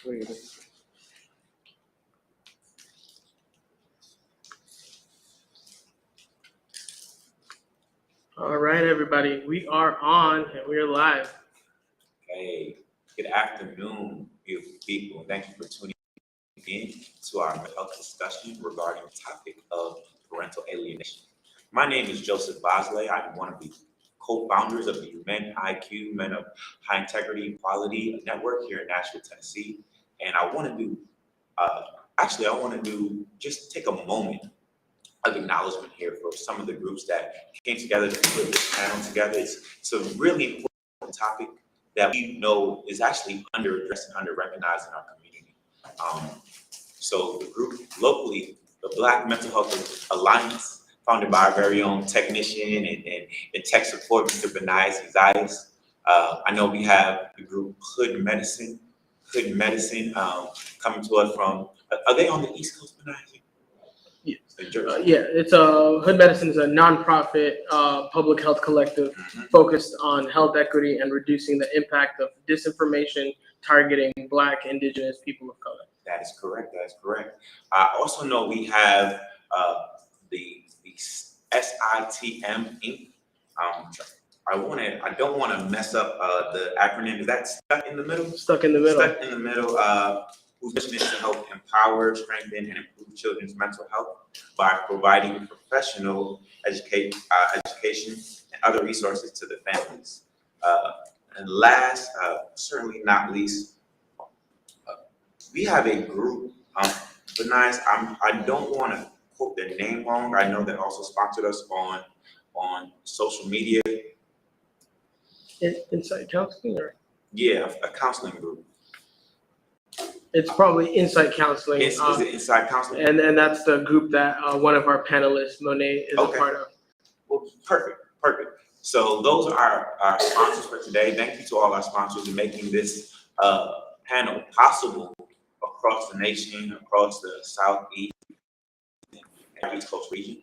All right, everybody, we are on and we are live. Hey, good afternoon, beautiful people. Thank you for tuning in to our mental health discussion regarding the topic of parental alienation. My name is Joseph Bosley. I'm one of the co-founders of the Men IQ, Men of High Integrity and Quality Network here in Nashville, Tennessee. And I want to just take a moment of acknowledgement here for some of the groups that came together to put this panel together. It's a really important topic that we know is actually under-addressed and under-recognized in our community. So the group locally, the Black Mental Health Alliance, founded by our very own technician and tech support, Mr. Benaias Zayas. I know we have the group Hood Medicine coming to us from, are they on the East Coast, Benaias? It's Hood Medicine is a nonprofit public health collective focused on health equity and reducing the impact of disinformation targeting Black, Indigenous people of color. That is correct. I also know we have the SITM Inc. I don't want to mess up the acronym. Is that stuck in the middle? Stuck in the middle. Whose mission is to help empower, strengthen, and improve children's mental health by providing professional education and other resources to the families. And last, certainly not least, we have a group, Benaias, I don't want to quote their name wrong. I know they also sponsored us on social media. Insight Counseling, or? Yeah, a counseling group. It's probably Insight Counseling. Is it Insight Counseling? And that's the group that one of our panelists, Monet, is a part of. Well, perfect. So those are our sponsors for today. Thank you to all our sponsors in making this panel possible across the nation, across the Southeast and East Coast region.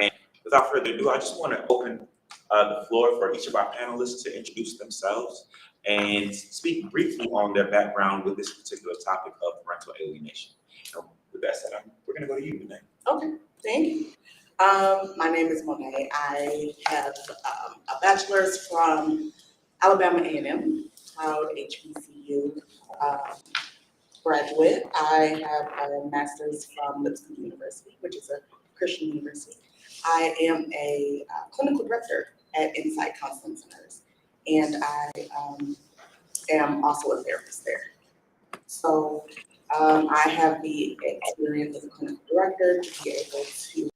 And without further ado, I just want to open the floor for each of our panelists to introduce themselves and speak briefly on their background with this particular topic of parental alienation. So with that said, we're going to go to you, Monet. Okay, thank you. My name is Monet. I have a bachelor's from Alabama A&M, proud HBCU graduate. I have a master's from Lipscomb University, which is a Christian university. I am a clinical director at Insight Counseling Centers, and I am also a therapist there. So I have the experience as a clinical director to be able to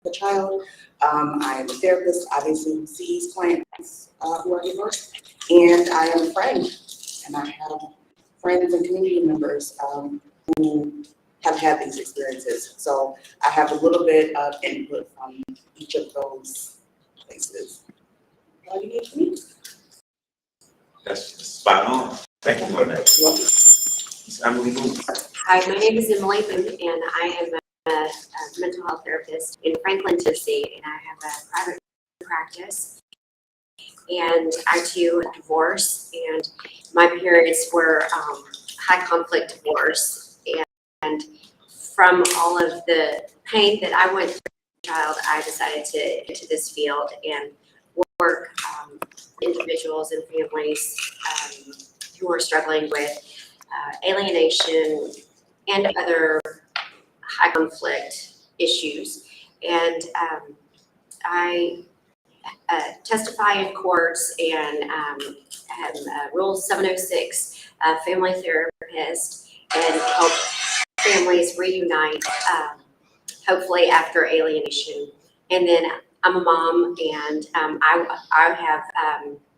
the child. I am a therapist, obviously, who sees clients who are divorced, and I am a friend, and I have friends and community members who have had these experiences. So I have a little bit of input from each of those places. All you need from me? That's spot on. Thank you, Monet. Ms. Emily Moon. Hi, my name is Emily Boone, and I am a mental health therapist in Franklin, Tennessee, and I have a private practice. And I too divorced, and my parents were high conflict divorce. And from all of the pain that I went through as a child, I decided to get into this field and work individuals and families who are struggling with alienation and other high conflict issues. And I testify in courts and am Rule 706 family therapist and help families reunite, hopefully after alienation. And then I'm a mom, and I have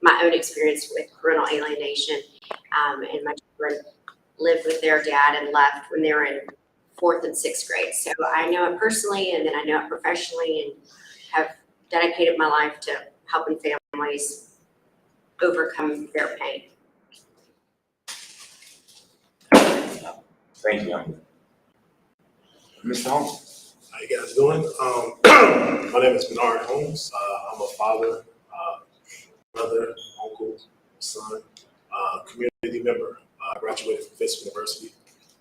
my own experience with parental alienation, and my children lived with their dad and left when they were in 4th and 6th grade. So I know it personally, and then I know it professionally, and have dedicated my life to helping families overcome their pain. Thank you. Mr. Holmes? How you guys doing? My name is Bernard Holmes. I'm a father, brother, uncle, son, community member. I graduated from Fisk University.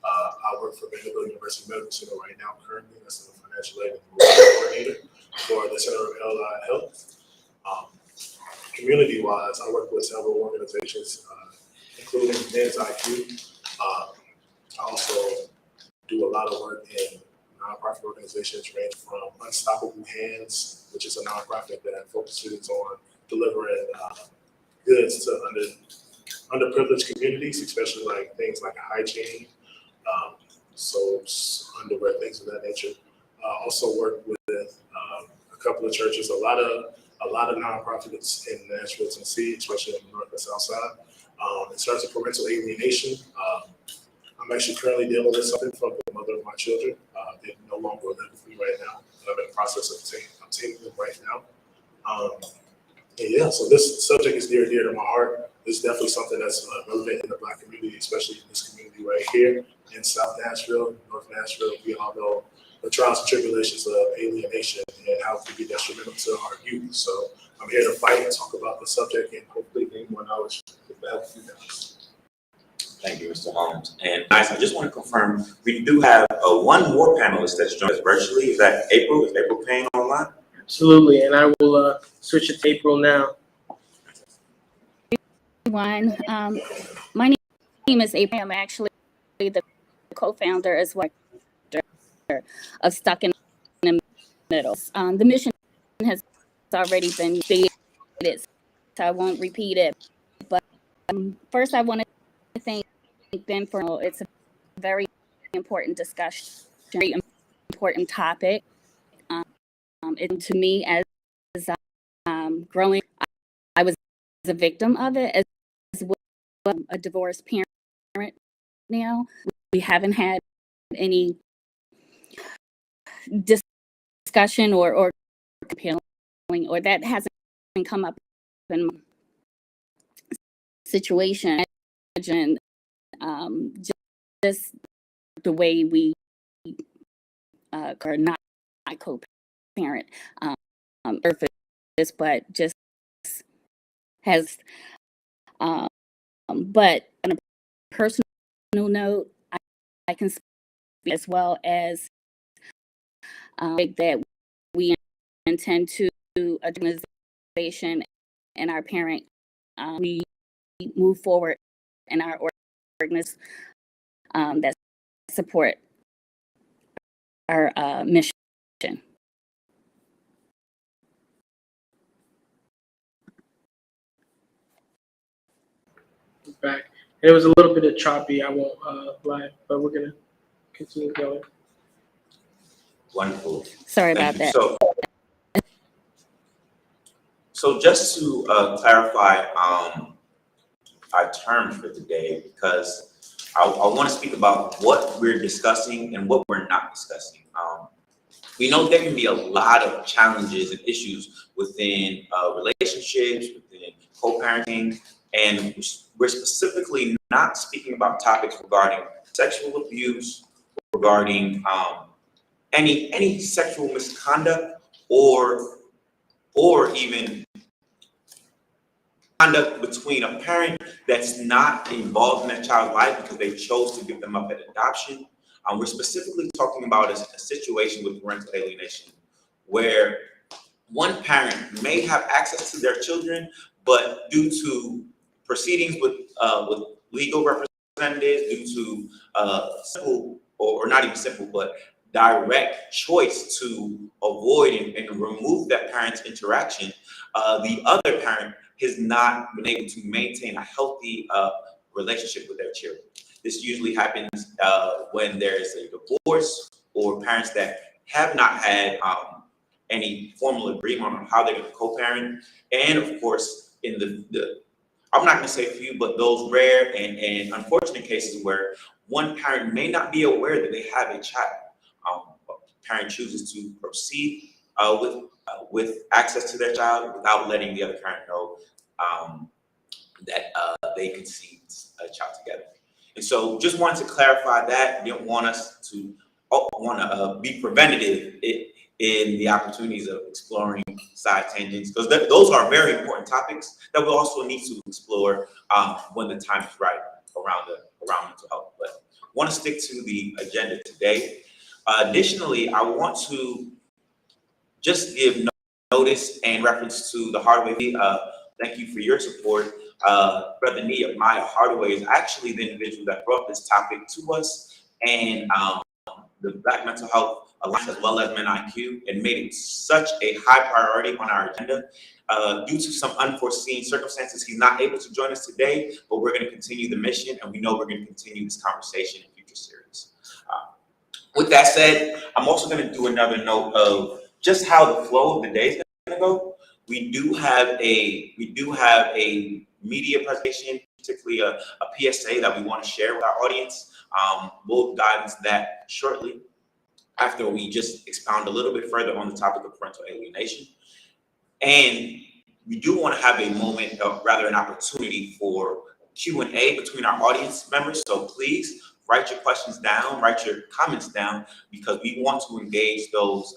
I work for Vanderbilt University Medical Center right now currently. That's the financial aid and coordinator for the Center of Allied Health. Community-wise, I work with several organizations, including Men's IQ. I also do a lot of work in nonprofit organizations, range from Unstoppable Hands, which is a nonprofit that focuses on delivering goods to underprivileged communities, especially like things like hygiene, soaps, underwear, things of that nature. Also work with a couple of churches, a lot of nonprofits in Nashville, Tennessee, especially on the north and south side. In terms of parental alienation, I'm actually currently dealing with something from the mother of my children. They no longer live with me right now. I'm in the process of obtaining them right now. And yeah, so this subject is near and dear to my heart. It's definitely something that's relevant in the Black community, especially in this community right here in South Nashville, North Nashville. We all know the trials and tribulations of alienation and how it can be detrimental to our youth. So I'm here to fight and talk about the subject and hopefully gain more knowledge to help you guys. Thank you, Mr. Holmes. And guys, I just want to confirm, we do have one more panelist that's joined us virtually. Is that April? Is April Payne online? Absolutely, and I will switch it to April now. Everyone, my name is April. I'm actually the co-founder as well of Stuck in the Middle. The mission has already been stated, so I won't repeat it. But first, I want to thank Ben for it's a very important discussion, very important topic. And to me, as growing, I was a victim of it as well, a divorced parent now. We haven't had any discussion or appealing, or that hasn't come up in my situation. Imagine just the way we are not co-parent, but just has. But on a personal note, I can speak as well as that we intend to organization and our parent, we move forward in our organizations that support our mission. Back. And it was a little bit of choppy, I won't lie, but we're going to continue going. Wonderful. Sorry about that. So just to clarify our terms for today, because I want to speak about what we're discussing and what we're not discussing. We know there can be a lot of challenges and issues within relationships, within co-parenting, and we're specifically not speaking about topics regarding sexual abuse, regarding any sexual misconduct, or even conduct between a parent that's not involved in that child's life because they chose to give them up at adoption. We're specifically talking about a situation with parental alienation where one parent may have access to their children, but due to proceedings with legal representatives, due to simple, or not even simple, but direct choice to avoid and remove that parent's interaction, the other parent has not been able to maintain a healthy relationship with their children. This usually happens when there's a divorce or parents that have not had any formal agreement on how they're going to co-parent. And of course, in the I'm not going to say few, but those rare and unfortunate cases where one parent may not be aware that they have a child. Parent chooses to proceed with access to their child without letting the other parent know that they conceived a child together. And so just wanted to clarify that. Didn't want us to be preventative in the opportunities of exploring side tangents, because those are very important topics that we also need to explore when the time is right around mental health. But I want to stick to the agenda today. Additionally, I want to just give notice and reference to the Hardaway. Thank you for your support. Brother Nehemiah Hardaway is actually the individual that brought this topic to us, and the Black Mental Health Alliance as well as MenIQ, and made it such a high priority on our agenda. Due to some unforeseen circumstances, he's not able to join us today, but we're going to continue the mission, and we know we're going to continue this conversation in future series. With that said, I'm also going to do another note of just how the flow of the day is going to go. We do have a media presentation, particularly a PSA that we want to share with our audience. We'll dive into that shortly after we just expound a little bit further on the topic of parental alienation. And we do want to have a moment, an opportunity for Q&A between our audience members. So please write your questions down, write your comments down, because we want to engage those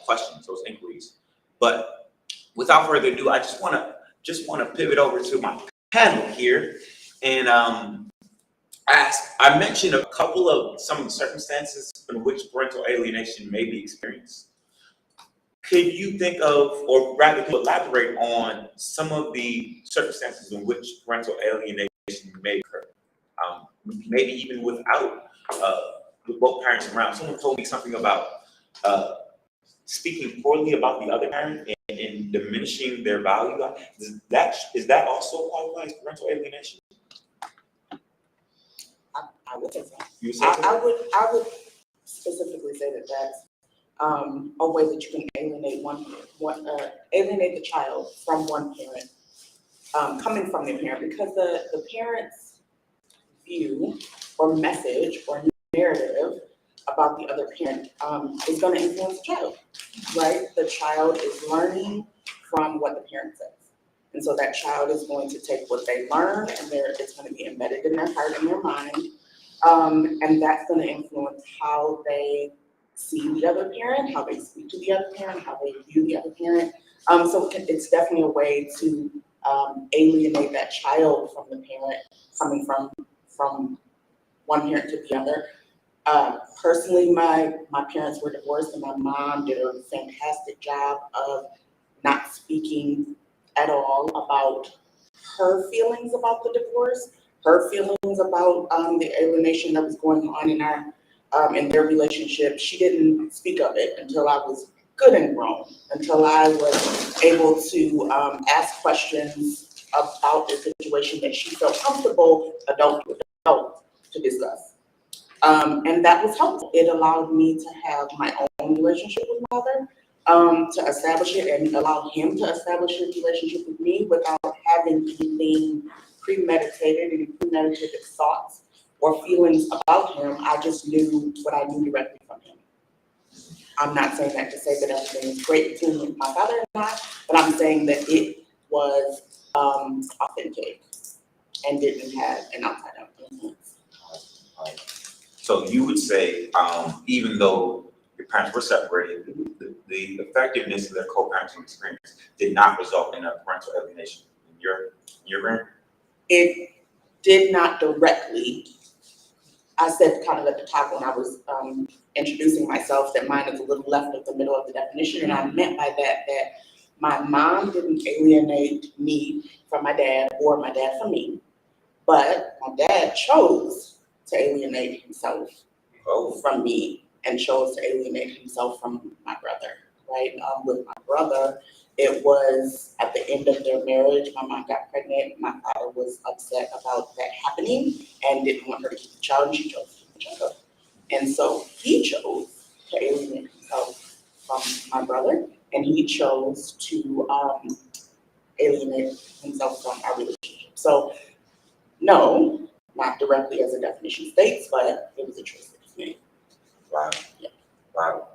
questions, those inquiries. But without further ado, I just want to pivot over to my panel here and ask. I mentioned a couple of some of the circumstances in which parental alienation may be experienced. Could you think of, or rather elaborate on some of the circumstances in which parental alienation may occur? Maybe even without with both parents around. Someone told me something about speaking poorly about the other parent and diminishing their value. Is that also qualified as parental alienation? I would say so. You say so? I would specifically say that that's a way that you can alienate alienate the child from one parent, coming from their parent, because the parent's view or message or narrative about the other parent is going to influence the child, right? The child is learning from what the parent says. And so that child is going to take what they learn, and it's going to be embedded in their heart and their mind. And that's going to influence how they see the other parent, how they speak to the other parent, how they view the other parent. So it's definitely a way to alienate that child from the parent, coming from one parent to the other. Personally, my parents were divorced, and my mom did a fantastic job of not speaking at all about her feelings about the divorce, her feelings about the alienation that was going on in their relationship. She didn't speak of it until I was good and grown, until I was able to ask questions about the situation that she felt comfortable adult to discuss. And that was helpful. It allowed me to have my own relationship with my mother, to establish it and allow him to establish his relationship with me without having anything premeditated, any premeditated thoughts or feelings about him. I just knew what I knew directly from him. I'm not saying that to say that everything is great between my father and I, but I'm saying that it was authentic and didn't have an outside influence. So you would say, even though your parents were separated, the effectiveness of their co-parenting experience did not result in a parental alienation in your brain? It did not directly. I said kind of at the top when I was introducing myself that mine is a little left of the middle of the definition, and I meant by that my mom didn't alienate me from my dad or my dad from me, but my dad chose to alienate himself from me and chose to alienate himself from my brother, right? With my brother, it was at the end of their marriage. My mom got pregnant. My father was upset about that happening and didn't want her to keep the child, and she chose to keep the child. And so he chose to alienate himself from my brother, and he chose to alienate himself from our relationship. So, no, not directly as the definition states, but it was a choice that he made. Wow. Yeah. Wow.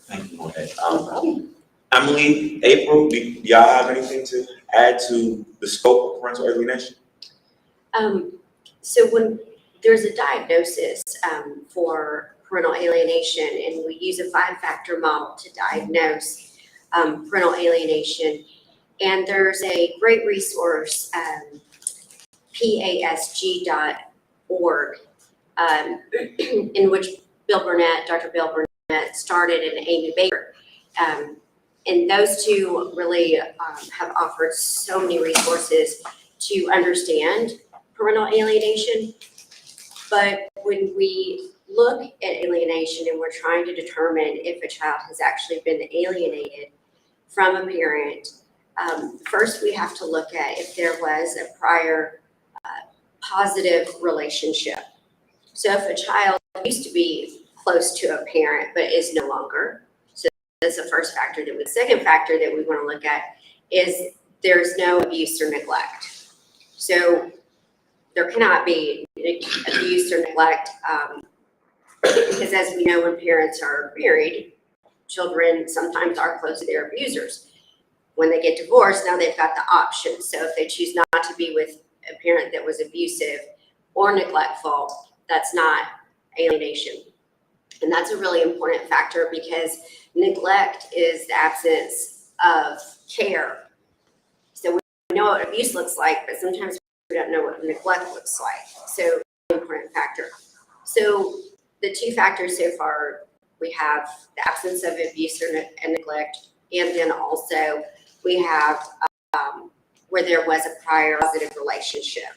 Thank you, Monet. No problem. Emily, April, do y'all have anything to add to the scope of parental alienation? So when there's a diagnosis for parental alienation, and we use a 5-factor model to diagnose parental alienation, and there's a great resource, pasg.org, in which Dr. Bill Burnett started, and Amy Baker. And those two really have offered so many resources to understand parental alienation. But when we look at alienation and we're trying to determine if a child has actually been alienated from a parent, first we have to look at if there was a prior positive relationship. So if a child used to be close to a parent but is no longer, so that's the first factor. The second factor that we want to look at is there's no abuse or neglect. So there cannot be abuse or neglect because, as we know, when parents are married, children sometimes are close to their abusers. When they get divorced, now they've got the option. So if they choose not to be with a parent that was abusive or neglectful, that's not alienation. And that's a really important factor because neglect is the absence of care. So we know what abuse looks like, but sometimes we don't know what neglect looks like. So important factor. So the two factors so far, we have the absence of abuse and neglect, and then also we have where there was a prior positive relationship.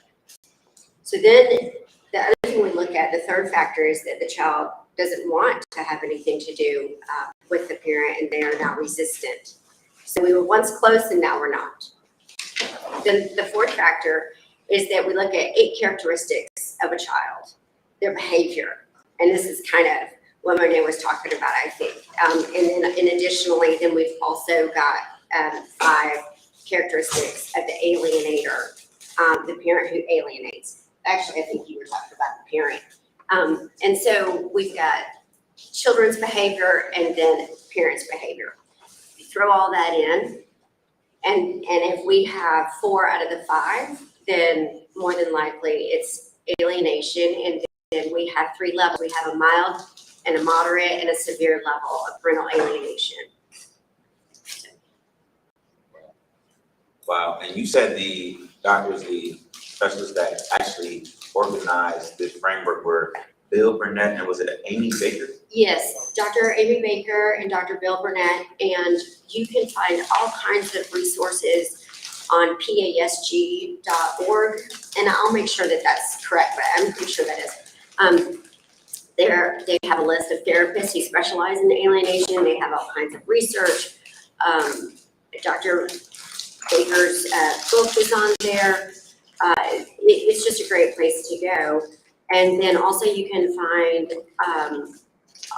So then the other thing we look at, the third factor, is that the child doesn't want to have anything to do with the parent, and they are now resistant. So we were once close and now we're not. Then the fourth factor is that we look at 8 characteristics of a child, their behavior. And this is kind of what Monet was talking about, I think. And additionally, then we've also got 5 characteristics of the alienator, the parent who alienates. Actually, I think you were talking about the parent. And so we've got children's behavior and then parents' behavior. You throw all that in, and if we have 4 out of the 5, then more than likely it's alienation. And then we have 3 levels. We have a mild and a moderate and a severe level of parental alienation. Wow, and you said the doctors, the specialists that actually organized this framework were Bill Burnett, and was it Amy Baker? Yes, Dr. Amy Baker and Dr. Bill Burnett, and you can find all kinds of resources on pasg.org, and I'll make sure that that's correct, but I'm pretty sure that is. They have a list of therapists who specialize in alienation. They have all kinds of research. Dr. Baker's book is on there. It's just a great place to go. And then also you can find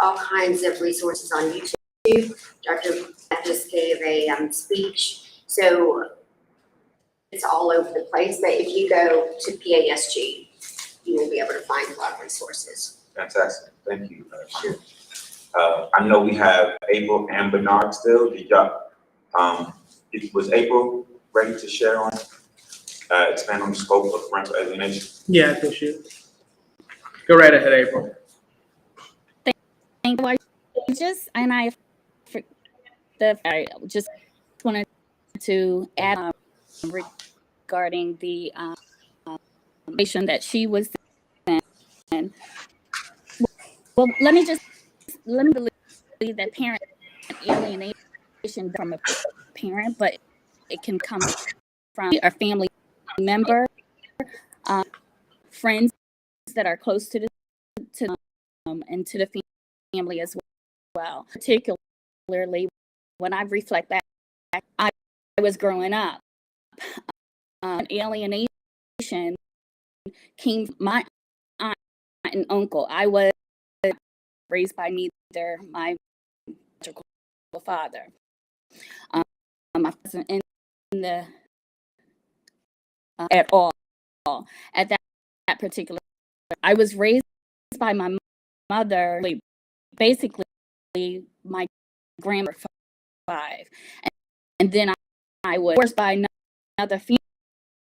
all kinds of resources on YouTube. Dr. just gave a speech. So it's all over the place. But if you go to PASG, you will be able to find a lot of resources. Fantastic, thank you. I know we have April and Bernard still. Did y'all, was April ready to share on, expand on the scope of parental alienation? Yeah, I think she. Go right ahead, April. Thank you. I just wanted to add regarding the information that she was in. Well, let me believe that parent alienation from a parent, but it can come from a family member, friends that are close to and to the family as well. Particularly when I reflect back, I was growing up. Alienation came from my aunt and uncle. I was raised by neither my biological father. I wasn't in the at all at that particular. I was raised by my mother, basically my grandmother 5, and then I was forced by another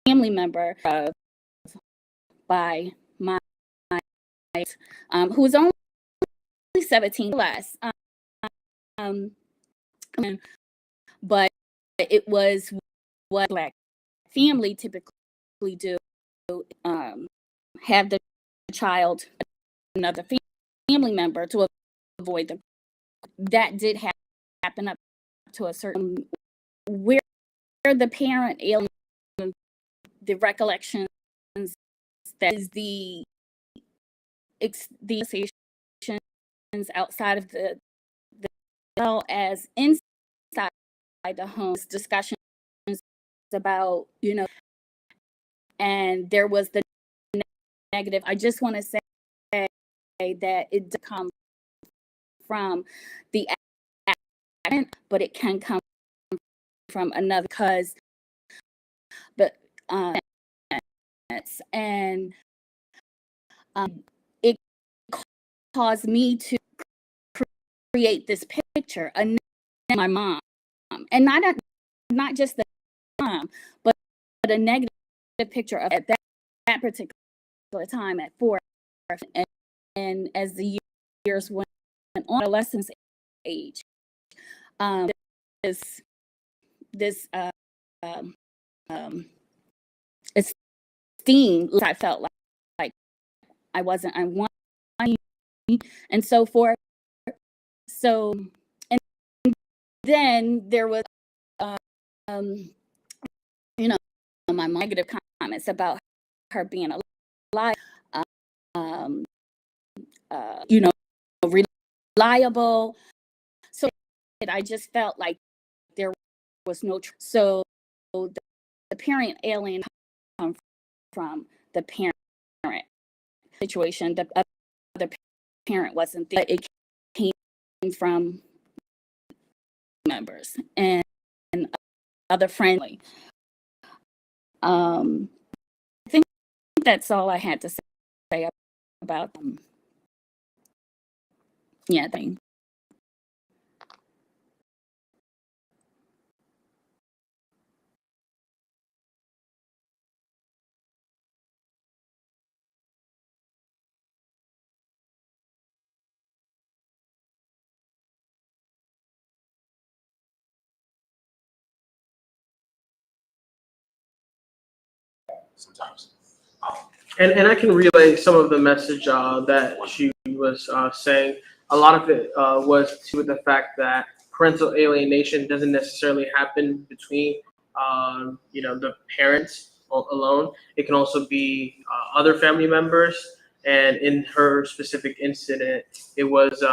family member by my who was only 17 less. But it was what Black family typically do, have the child, another family member, to avoid that did happen up to a certain, where the parent alien, the recollections, that is the associations outside of the well as inside the homes, discussions about, and there was the negative. I just want to say that it does come from the accident, but it can come from another, because but and it caused me to create this picture of my mom, and not just the mom, but a negative picture of at that particular time at 4, and as the years went on, adolescence age, this esteem, I felt like I wanted, and so forth. So, and then there was, my negative comments about her being alive, reliable. So I just felt like there was no so the parent alien come from the parent situation. The other parent wasn't there. It came from members and other friendly. I think that's all I had to say about them. Yeah, thank you. Sometimes. And I can relay some of the message that she was saying. A lot of it was to with the fact that parental alienation doesn't necessarily happen between the parents alone. It can also be other family members. And in her specific incident, it was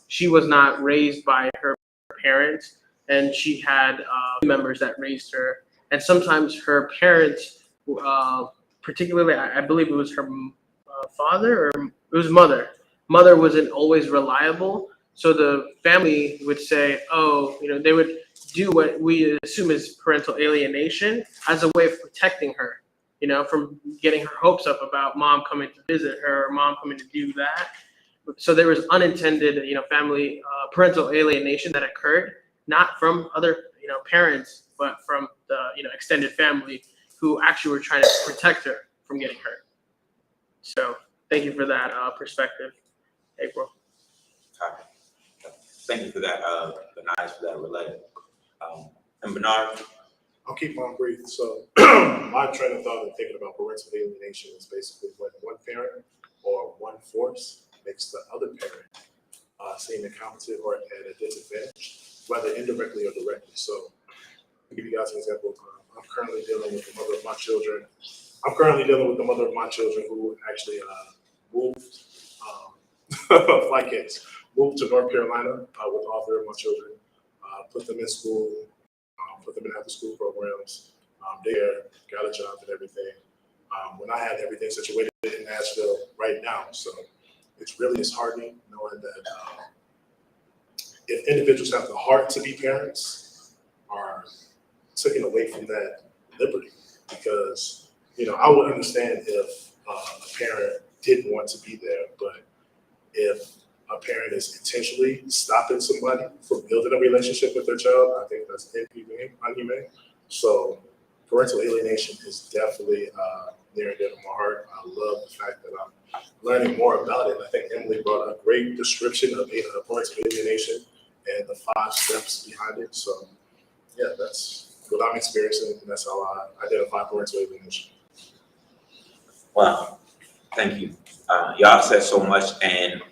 she was not raised by her parents, and she had members that raised her. And sometimes her parents, particularly, I believe it was her father, or it was mother. Mother wasn't always reliable, so the family would say, "Oh, they would do what we assume is parental alienation as a way of protecting her, from getting her hopes up about mom coming to visit her, or mom coming to do that." So there was unintended, family parental alienation that occurred, not from other, parents, but from the, extended family, who actually were trying to protect her from getting hurt. So thank you for that perspective, April. Copy. Thank you for that, Bernard, for that relay. And Bernard? I'll keep on brief. So my train of thought in thinking about parental alienation is basically when one parent or one force makes the other parent seem incompetent or at a disadvantage, whether indirectly or directly. So I'll give you guys an example. I'm currently dealing with the mother of my children. Who actually moved, flight kids, moved to North Carolina with all 3 of my children, put them in school, put them in after school programs, there, got a job and everything. When I had everything situated in Nashville right now, so it's really disheartening knowing that if individuals have the heart to be parents, are taken away from that liberty. Because, I would understand if a parent didn't want to be there, but if a parent is intentionally stopping somebody from building a relationship with their child, I think that's inhumane. So parental alienation is definitely near and dear to my heart. I love the fact that I'm learning more about it. I think Emily brought a great description of parental alienation and the 5 steps behind it. So yeah, that's what I'm experiencing, and that's how I identify parental alienation. Wow, thank you. Y'all said so much and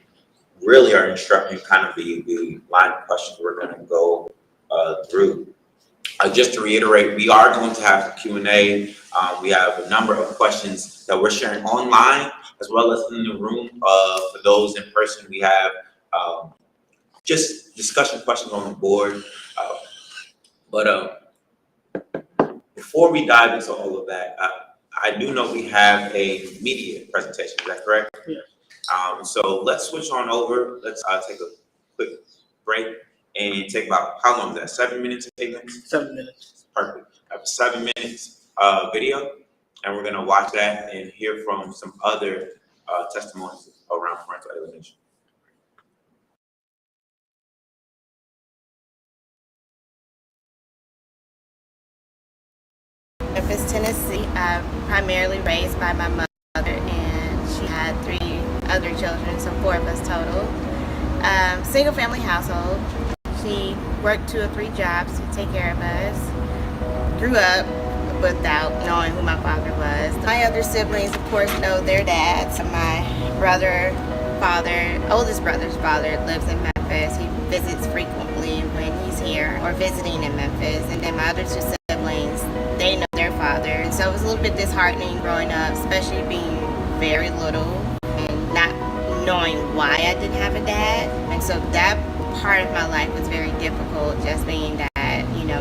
really are instructing kind of the line of questions we're going to go through. Just to reiterate, we are going to have a Q&A. We have a number of questions that we're sharing online as well as in the room. For those in person, we have just discussion questions on the board. But before we dive into all of that, I do know we have a media presentation. Is that correct? Yeah. So let's switch on over. Let's take a quick break and take about, how long is that? 7 minutes, 8 minutes? 7 minutes. Perfect. I have a 7 minutes video, and we're gonna watch that and hear from some other testimonies around parental alienation. Memphis, Tennessee, primarily raised by my mother, and she had 3 other children, so 4 of us total. Single family household. She worked 2 or 3 jobs to take care of us. Grew up without knowing who my father was. My other siblings, of course, know their dads. So my oldest brother's father lives in Memphis. He visits frequently when he's here or visiting in Memphis. And then my other 2 siblings, they know their father. And so it was a little bit disheartening growing up, especially being very little and not knowing why I didn't have a dad. And so that part of my life was very difficult, just being that,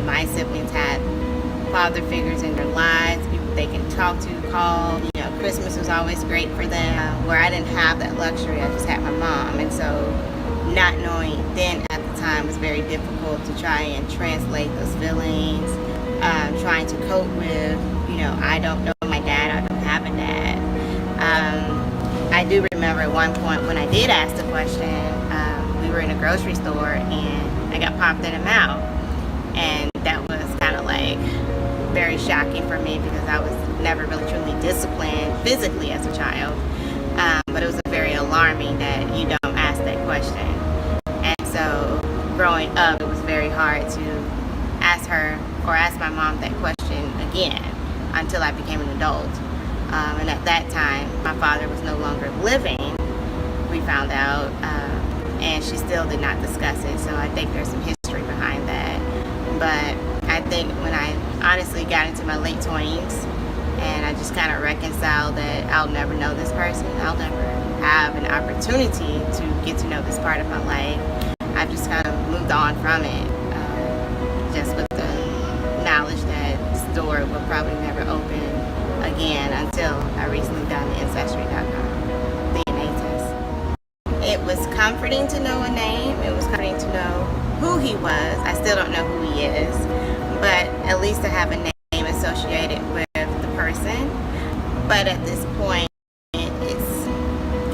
my siblings had father figures in their lives, people they can talk to, call. Christmas was always great for them, where I didn't have that luxury. I just had my mom. And so not knowing then at the time was very difficult to try and translate those feelings, trying to cope with, I don't know my dad, I don't have a dad. I do remember at one point when I did ask the question, we were in a grocery store and I got popped in the mouth. And that was kind of like very shocking for me because I was never really truly disciplined physically as a child. But it was very alarming that you don't ask that question. And so growing up, it was very hard to ask her or ask my mom that question again until I became an adult. And at that time, my father was no longer living, we found out, and she still did not discuss it. So I think there's some history behind that. But I think when I honestly got into my late 20s and I just kind of reconciled that I'll never know this person, I'll never have an opportunity to get to know this part of my life, I've just kind of moved on from it, just with the knowledge that this door will probably never open again until I recently done the Ancestry.com DNA test. It was comforting to know a name. It was comforting to know who he was. I still don't know who he is, but at least to have a name associated with the person. But at this point, it's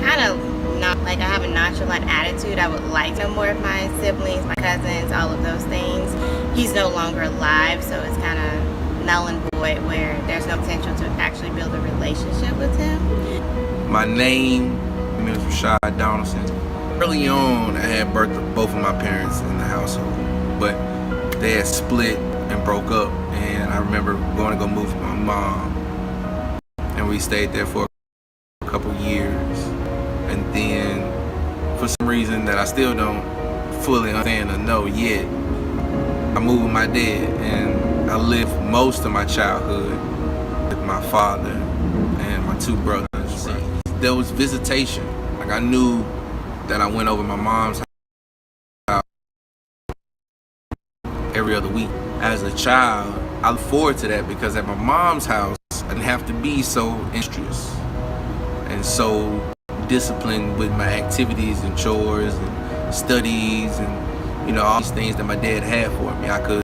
kind of not like I have a nonchalant attitude. I would like to know more of my siblings, my cousins, all of those things. He's no longer alive, so it's kind of null and void where there's no potential to actually build a relationship with him. My name is Rashad Donaldson. Early on, I had birth of both of my parents in the household, but they had split and broke up, and I remember going to go move with my mom, and we stayed there for a couple years, and then for some reason that I still don't fully understand or know yet, I moved with my dad, and I lived most of my childhood with my father and my 2 brothers. There was visitation. Like I knew that I went over my mom's house every other week. As a child, I look forward to that because at my mom's house, I didn't have to be so industrious and so disciplined with my activities and chores and studies and, you know, all these things that my dad had for me. I could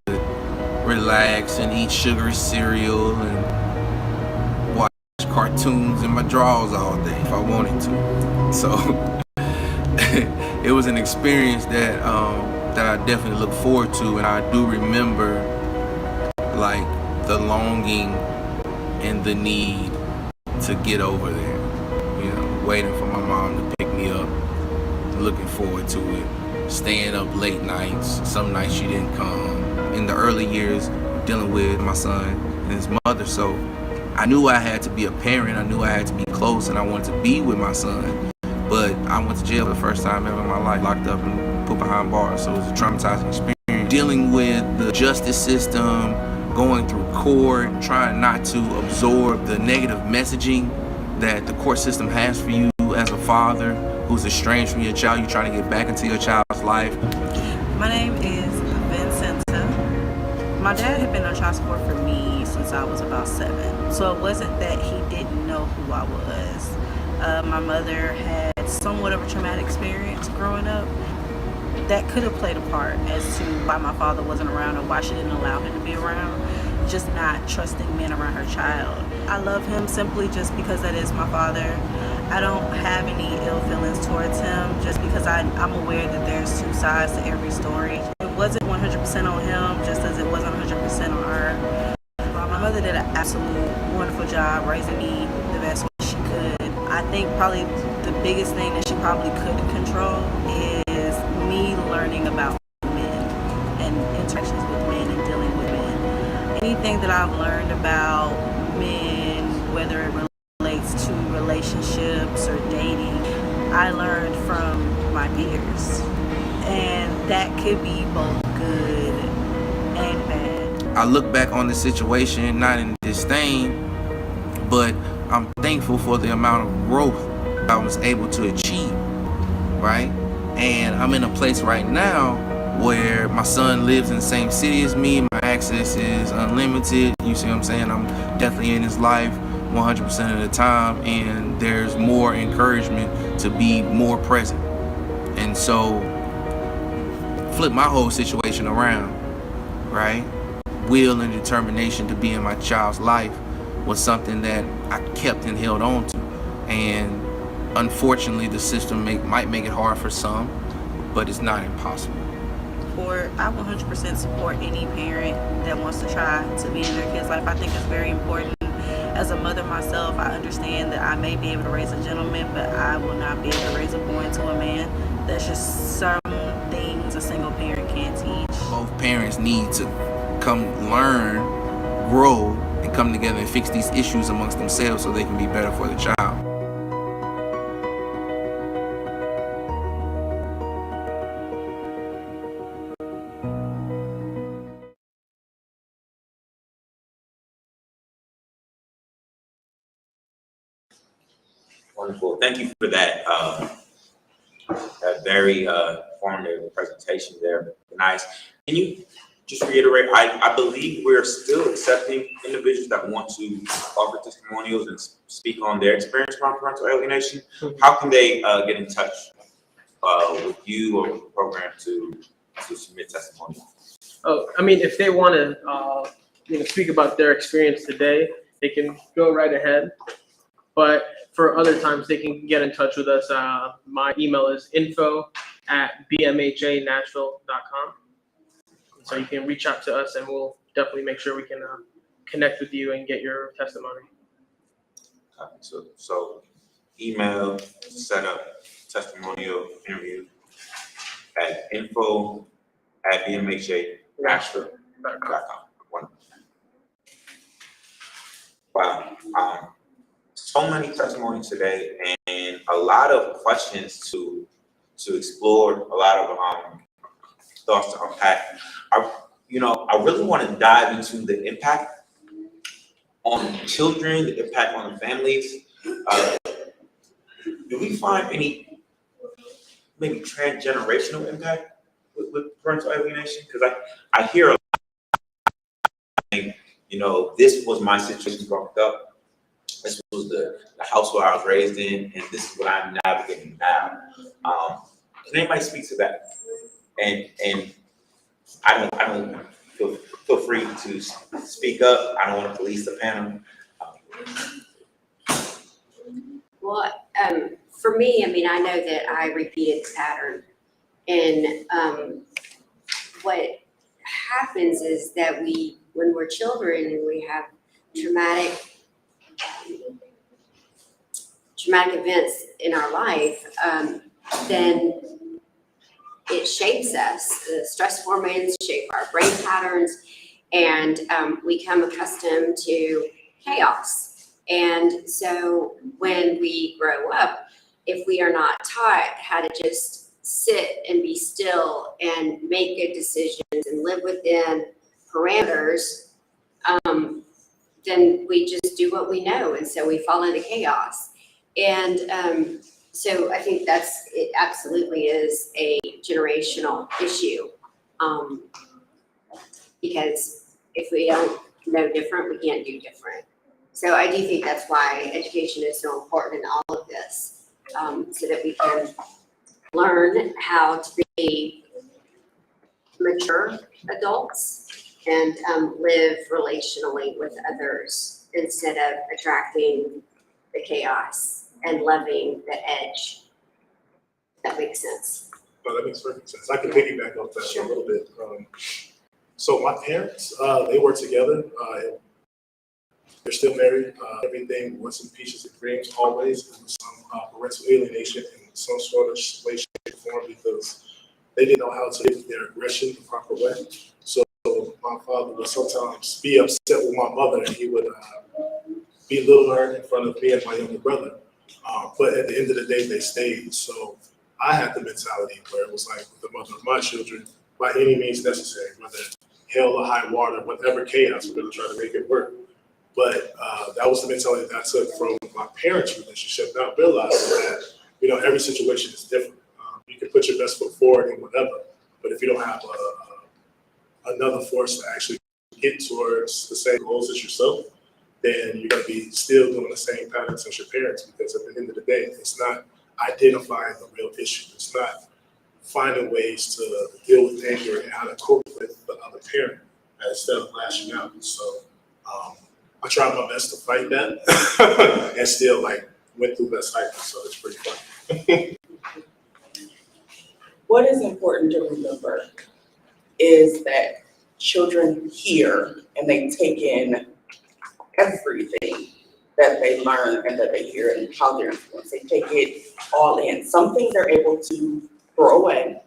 relax and eat sugary cereal and watch cartoons in my drawers all day if I wanted to. So it was an experience that that I definitely look forward to, and I do remember like the longing and the need to get over there, you know, waiting for my mom to pick me up, looking forward to it, staying up late nights. Some nights she didn't come. In the early years, dealing with my son and his mother, so I knew I had to be a parent, I knew I had to be close, and I wanted to be with my son. But I went to jail for the first time ever in my life, locked up and put behind bars, so it was a traumatizing experience. Dealing with the justice system, going through court, trying not to absorb the negative messaging that the court system has for you as a father who's estranged from your child. You're trying to get back into your child's life. My name is Vincenta. My dad had been on child support for me since I was about 7. So it wasn't that he didn't know who I was. My mother had somewhat of a traumatic experience growing up. That could have played a part as to why my father wasn't around or why she didn't allow him to be around. Just not trusting men around her child. I love him simply just because that is my father. I don't have any ill feelings towards him just because I'm aware that there's two sides to every story. It wasn't 100% on him just as it wasn't 100% on her. My mother did an absolute wonderful job raising me the best way she could. I think probably the biggest thing that she probably couldn't control is me learning about men and interactions with men and dealing with men. Anything that I've learned about men, whether it relates to relationships or dating, I learned from my peers. And that could be both good and bad. I look back on the situation not in disdain, but I'm thankful for the amount of growth I was able to achieve, right? And I'm in a place right now where my son lives in the same city as me. My access is unlimited. You see what I'm saying? I'm definitely in his life 100% of the time, and there's more encouragement to be more present. And so flip my whole situation around, right? Will and determination to be in my child's life was something that I kept and held on to. And unfortunately, the system might make it hard for some, but it's not impossible. I 100% support any parent that wants to try to be in their kid's life. I think it's very important. As a mother myself, I understand that I may be able to raise a gentleman, but I will not be able to raise a boy into a man. That's just some things a single parent can't teach. Both parents need to come learn, grow, and come together and fix these issues amongst themselves so they can be better for the child. Wonderful. Thank you for that. That very informative presentation there. Nice. Can you just reiterate? I believe we're still accepting individuals that want to offer testimonials and speak on their experience around parental alienation. How can they get in touch with you or with the program to submit testimonials? Oh, I mean, if they want to, speak about their experience today, they can go right ahead. But for other times, they can get in touch with us. My email is info@bmhanashville.com. So you can reach out to us, and we'll definitely make sure we can connect with you and get your testimony. So email, set up testimonial interview at info@bmhanashville.com. Wow. So many testimonies today and a lot of questions to explore, a lot of thoughts to unpack. I really want to dive into the impact on children, the impact on the families. Do we find any maybe transgenerational impact with parental alienation? Because I hear a lot, this was my situation growing up. This was the household I was raised in, and this is what I'm navigating now. Can anybody speak to that? And I don't feel free to speak up. I don't want to police the panel. Well, for me, I mean, I know that I repeated the pattern. And what happens is that when we're children and we have traumatic events in our life, then it shapes us. The stress hormones shape our brain patterns, and we become accustomed to chaos. And so when we grow up, if we are not taught how to just sit and be still and make good decisions and live within parameters, then we just do what we know, and so we fall into chaos. And so I think it absolutely is a generational issue, because if we don't know different, we can't do different. So I do think that's why education is so important in all of this, so that we can learn how to be mature adults and live relationally with others instead of attracting the chaos and loving the edge. That makes sense. No, that makes perfect sense. I can piggyback off that a little bit. So my parents, they were together. They're still married. Everything wasn't peaches and creams always. There was some parental alienation in some sort of way, shape, or form, because they didn't know how to deal with their aggression the proper way. So my father would sometimes be upset with my mother, and he would belittle her in front of me and my younger brother. But at the end of the day, they stayed. So I had the mentality where it was like, with the mother of my children, by any means necessary, whether hell or high water, whatever chaos, we're going to try to make it work. But that was the mentality that I took from my parents' relationship, not realizing that, every situation is different. You can put your best foot forward in whatever, but if you don't have another force to actually get towards the same goals as yourself, then you're going to be still doing the same patterns as your parents, because at the end of the day, it's not identifying the real issue. It's not finding ways to deal with anger and how to cope with the other parent instead of lashing out. So I tried my best to fight that and still went through that cycle. So it's pretty fun. What is important to remember is that children hear and they take in everything that they learn and that they hear and how they're influenced. They take it all in. Some things they're able to throw away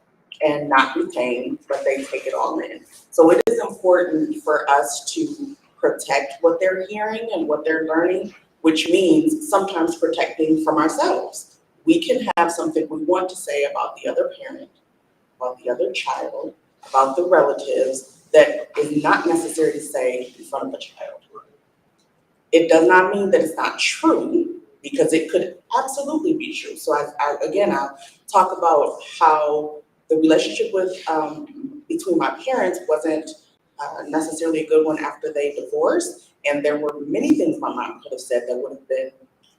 and not retain, but they take it all in. So it is important for us to protect what they're hearing and what they're learning, which means sometimes protecting from ourselves. We can have something we want to say about the other parent, about the other child, about the relatives that is not necessary to say in front of the child. It does not mean that it's not true, because it could absolutely be true. So I'll talk about how the relationship with between my parents wasn't necessarily a good one after they divorced, and there were many things my mom could have said that would have been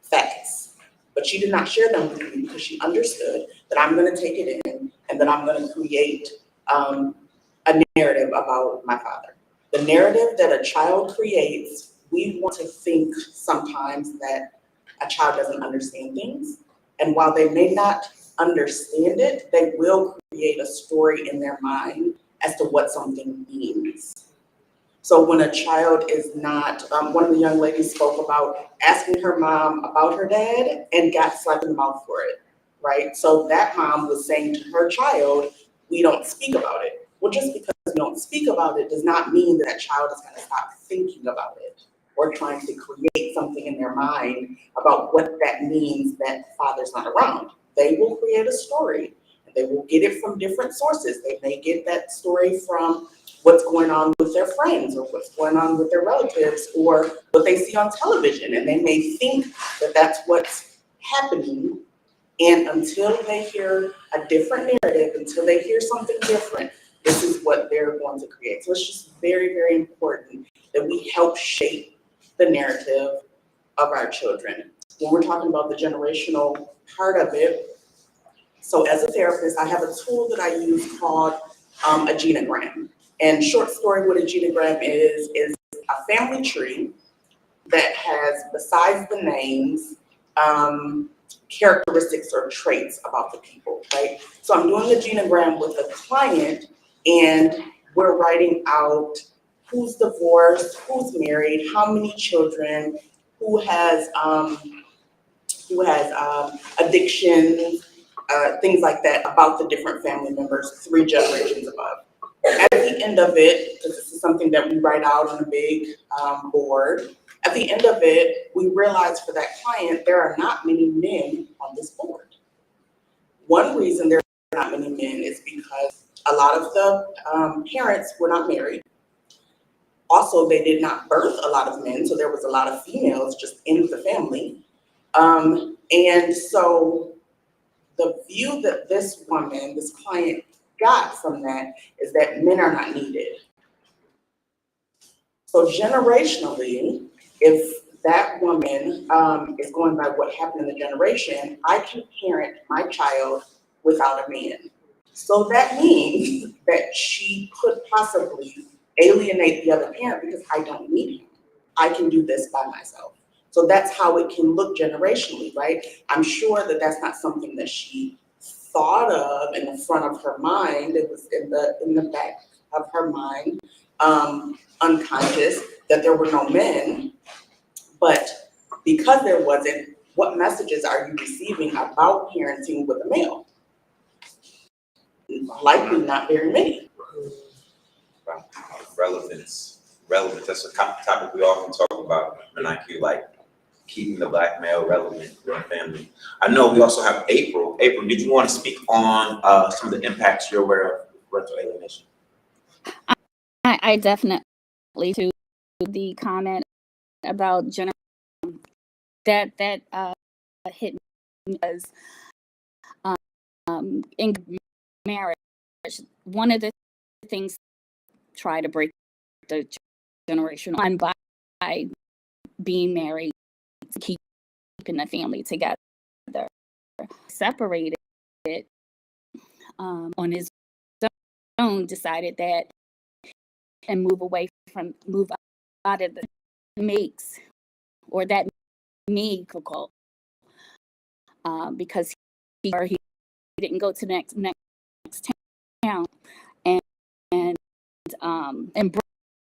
facts, but she did not share them with me because she understood that I'm going to take it in and that I'm going to create a narrative about my father. The narrative that a child creates, we want to think sometimes that a child doesn't understand things, and while they may not understand it, they will create a story in their mind as to what something means. So when a child is not, one of the young ladies spoke about asking her mom about her dad and got slapped in the mouth for it, right? So that mom was saying to her child, we don't speak about it. Well, just because we don't speak about it does not mean that child is going to stop thinking about it or trying to create something in their mind about what that means that father's not around. They will create a story. They will get it from different sources. They may get that story from what's going on with their friends or what's going on with their relatives or what they see on television. And they may think that that's what's happening. And until they hear a different narrative, until they hear something different, this is what they're going to create. So it's just very, very important that we help shape the narrative of our children. when we're talking about the generational part of it, so as a therapist, I have a tool that I use called a genogram. And short story, what a genogram is a family tree that has, besides the names, characteristics or traits about the people, right? So I'm doing a genogram with a client, and we're writing out who's divorced, who's married, how many children, who has addictions, things like that about the different family members, 3 generations above. At the end of it, because this is something that we write out on a big board, at the end of it, we realize for that client, there are not many men on this board. One reason there are not many men is because a lot of the parents were not married. Also, they did not birth a lot of men, so there was a lot of females just in the family. And so the view that this woman, this client got from that is that men are not needed. So generationally, if that woman is going by what happened in the generation, I can parent my child without a man. So that means that she could possibly alienate the other parent because I don't need him. I can do this by myself. So that's how it can look generationally, right? I'm sure that that's not something that she thought of in the front of her mind. It was in the back of her mind, unconscious, that there were no men. But because there wasn't, what messages are you receiving about parenting with a male? Likely not very many. Relevance. That's a topic we often talk about in IQ, like keeping the Black male relevant in the family. I know we also have April. April, did you want to speak on some of the impacts you're aware of parental alienation? I definitely to the comment about that hit me as in marriage. One of the things try to break the generational line by being married, keeping the family together. Separated on his own, decided that and move out of the makes or that made difficult because he didn't go to the next town and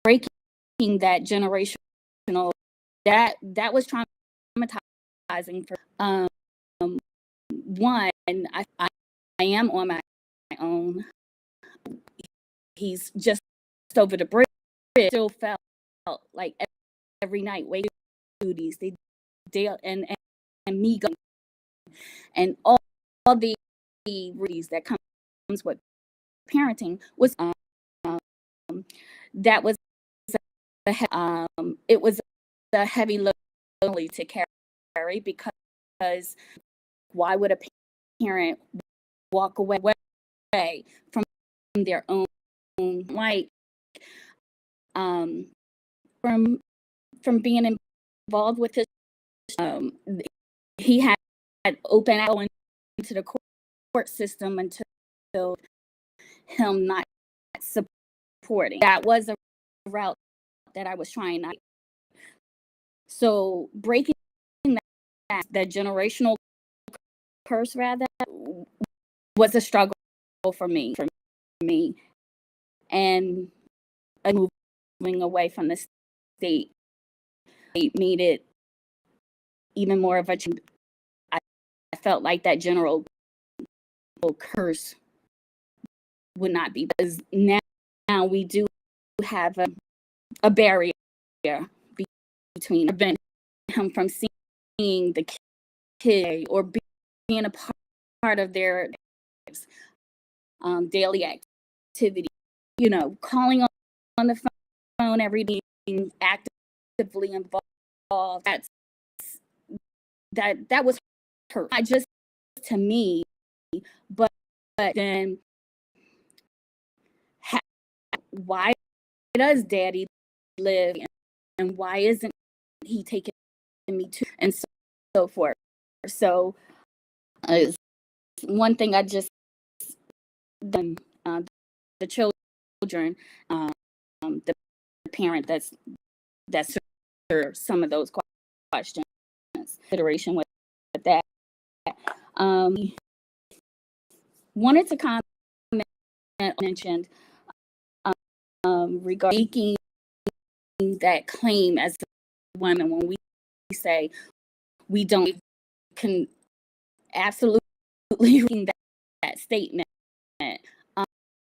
breaking that generational that was traumatizing for one. I am on my own. He's just over the bridge. Still felt like every night waiting duties, they deal and me going and all the reasons that comes with parenting was that was it was a heavy load to carry because why would a parent walk away from their own like from being involved with his he had open out into the court system until him not supporting. That was a route that I was trying not. So breaking that generational curse rather was a struggle for me and moving away from the state made it even more of a I felt like that general curse would not be, because now we do have a barrier between prevent him from seeing the kid or being a part of their daily activity, calling on the phone every day, being actively involved. That was hurt, not just to me, but then why does daddy live and why isn't he taking me to? And so forth. So it's one thing I just done, the children, the parent that's some of those questions, consideration with that. Wanted to comment, mentioned regarding making that claim as a woman when we say we don't can absolutely that statement,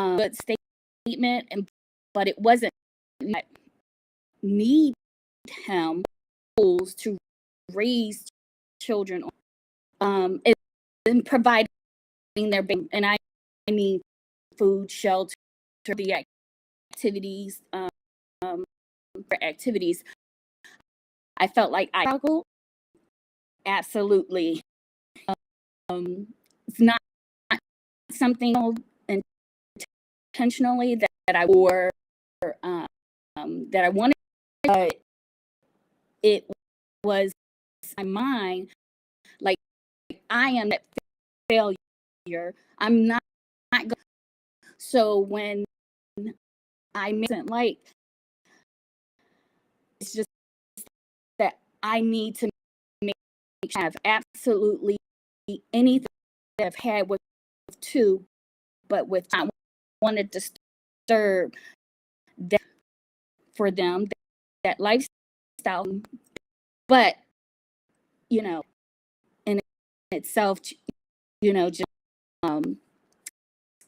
good statement, but it wasn't need him to raise children, and providing their, and I mean food, shelter, the activities, activities. I felt like I struggled. Absolutely, it's not something intentionally that I wore, that I wanted, but it was my mind, like I am that failure. I'm not good. So when I wasn't like, it's just that I need to have absolutely anything that I've had with two, but with I wanted to disturb that for them, that lifestyle, but in itself, just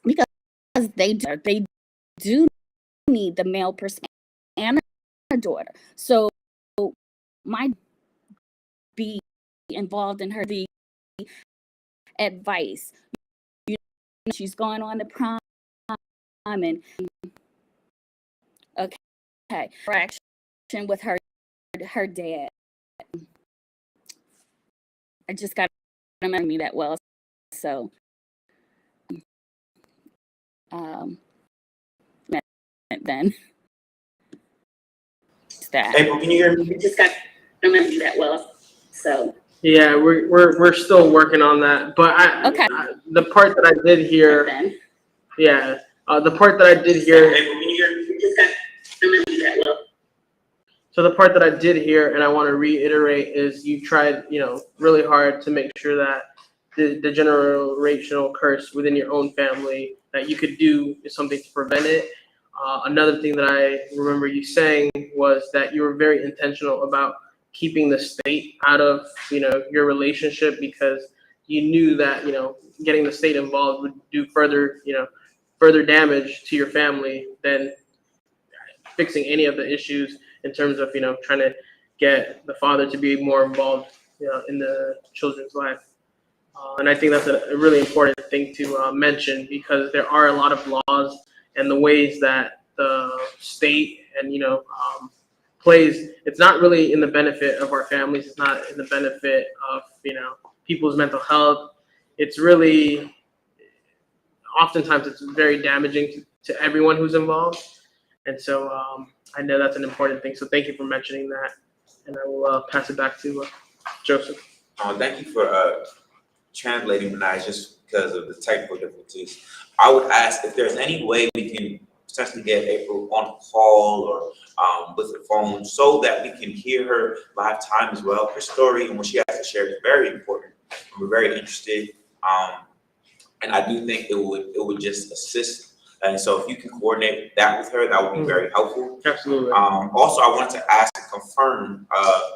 because they do need the male person and a daughter, so my be involved in her the advice. She's going on the prom, and okay, interaction with her dad. I just got to remember me that well, so then that. April, can you hear me? I just got to remember me that well, so. Yeah, we're still working on that, but the part that I did hear, the part that I did hear. April, can you hear me? Just got to remember me that well. So the part that I did hear, and I want to reiterate, is you tried, really hard to make sure that the generational curse within your own family that you could do something to prevent it. Another thing that I remember you saying was that you were very intentional about keeping the state out of, your relationship, because you knew that, getting the state involved would do further damage to your family than fixing any of the issues in terms of, trying to get the father to be more involved, in the children's life. And I think that's a really important thing to mention, because there are a lot of laws and the ways that the state and, plays, it's not really in the benefit of our families. It's not in the benefit of, people's mental health. It's really, oftentimes it's very damaging to everyone who's involved. And so I know that's an important thing. So thank you for mentioning that. And I will pass it back to Joseph. Thank you for translating, Benai, just because of the technical difficulties. I would ask if there's any way we can potentially get April on a call or with the phone, so that we can hear her live time as well. Her story and what she has to share is very important. We're very interested, and I do think it would just assist. And so if you can coordinate that with her, that would be very helpful. Absolutely. Also, I wanted to ask to confirm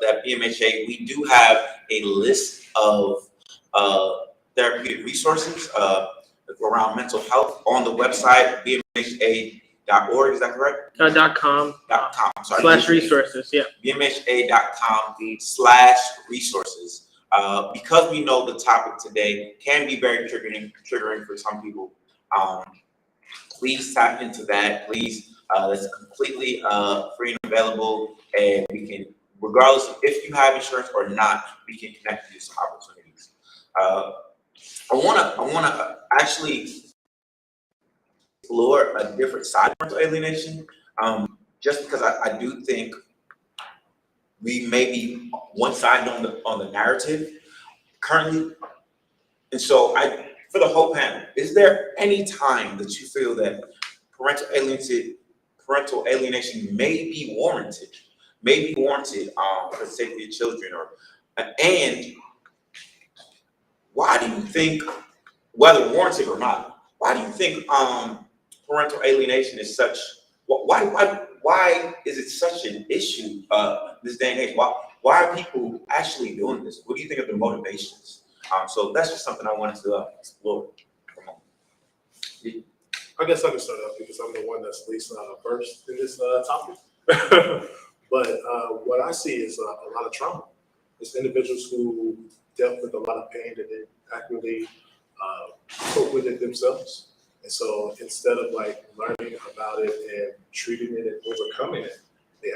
that BMHA, we do have a list of therapeutic resources around mental health on the website, bmha.org, is that correct? .com. Sorry. /resources, yeah. bmha.com/resources. Because we know the topic today can be very triggering for some people. Please tap into that. Please, it's completely free and available, and we can, regardless of if you have insurance or not, we can connect you to some opportunities. I wanna actually explore a different side of parental alienation, just because I do think we may be one-sided on the narrative currently. And so for the whole panel, is there any time that you feel that parental alienation may be warranted for the safety of children, and why do you think, whether warranted or not, why do you think parental alienation is such, why is it such an issue this day and age? Why are people actually doing this? What do you think of the motivations? So that's just something I wanted to explore. I guess I can start out because I'm the one that's least versed in this topic. But what I see is a lot of trauma. It's individuals who dealt with a lot of pain that didn't accurately cope with it themselves. And so instead of like learning about it and treating it and overcoming it, they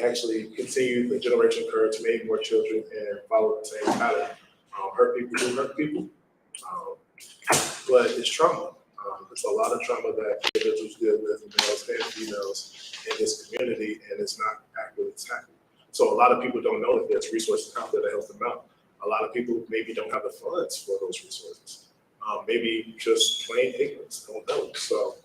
actually continue the generation curve to make more children and follow the same pattern. Hurt people who hurt people. But it's trauma. It's a lot of trauma that individuals deal with, males and females, in this community, and it's not accurately tackled. So a lot of people don't know that there's resources out there to help them out. A lot of people maybe don't have the funds for those resources. Maybe just plain ignorance, don't know. So,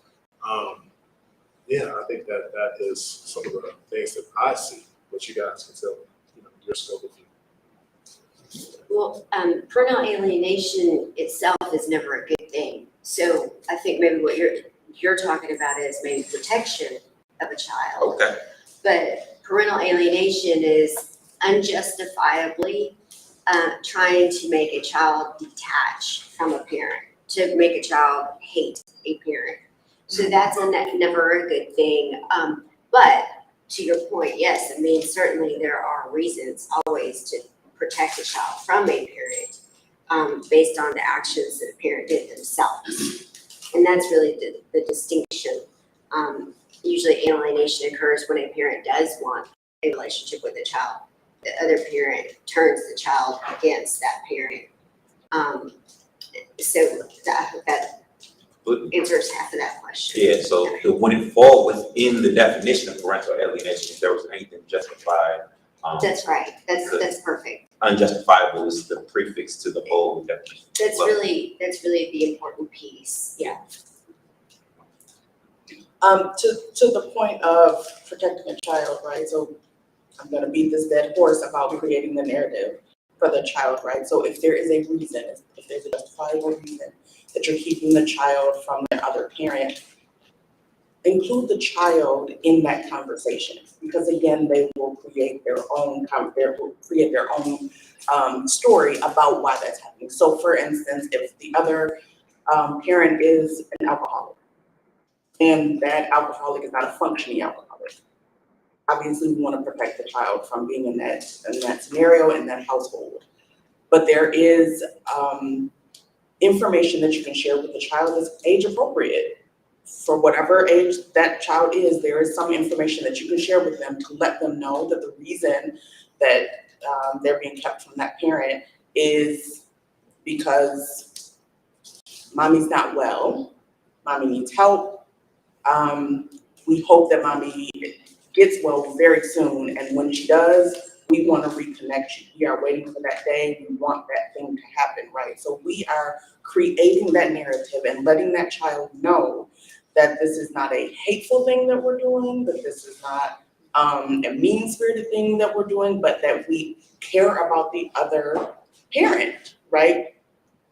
yeah, I think that is some of the things that I see, what you guys can tell, your scope of view. Well, parental alienation itself is never a good thing. So I think maybe what you're talking about is maybe protection of a child. Okay. But parental alienation is unjustifiably trying to make a child detach from a parent, to make a child hate a parent. So that's never a good thing. But to your point, yes, I mean, certainly there are reasons always to protect a child from a parent based on the actions that a parent did themselves. And that's really the distinction. Usually alienation occurs when a parent does want a relationship with a child. The other parent turns the child against that parent. So I hope that answers half of that question. Yeah, so it wouldn't fall within the definition of parental alienation if there was anything justified. That's right. That's perfect. Unjustifiable is the prefix to the whole definition. That's really the important piece. Yeah. To the point of protecting a child, right? So I'm gonna beat this dead horse about creating the narrative for the child, right? So if there is a reason, if there's a justifiable reason that you're keeping the child from the other parent, include the child in that conversation, because again, they will create their own story about why that's happening. So for instance, if the other parent is an alcoholic, and that alcoholic is not a functioning alcoholic, obviously we want to protect the child from being in that scenario, in that household. But there is information that you can share with the child that's age appropriate. For whatever age that child is, there is some information that you can share with them to let them know that the reason that they're being kept from that parent is because mommy's not well, mommy needs help. We hope that mommy gets well very soon, and when she does, we want to reconnect you. We are waiting for that day. We want that thing to happen, right? So we are creating that narrative and letting that child know that this is not a hateful thing that we're doing, that this is not a mean-spirited thing that we're doing, but that we care about the other parent, right?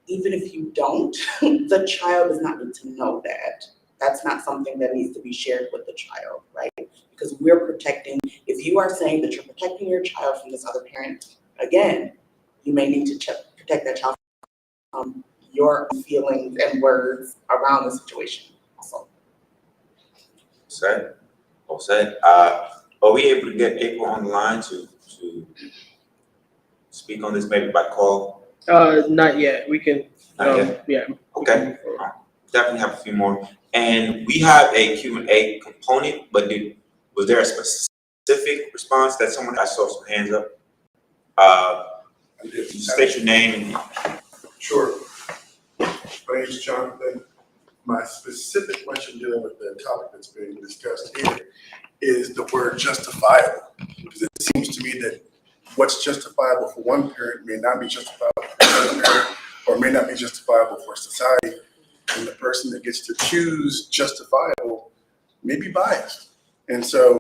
Even if you don't, the child does not need to know that. That's not something that needs to be shared with the child, right? Because we're protecting, if you are saying that you're protecting your child from this other parent, again, you may need to protect that child from your feelings and words around the situation also. Well said. Are we able to get April on the line to speak on this, maybe by call? Not yet. We can. Not yet? Yeah. Okay. Definitely have a few more. And we have a Q&A component, but was there a specific response that someone, I saw some hands up? State your name. Sure. My name is Jonathan. My specific question dealing with the topic that's being discussed here is the word justifiable. Because it seems to me that what's justifiable for one parent may not be justifiable for another parent, or may not be justifiable for society. And the person that gets to choose justifiable may be biased. And so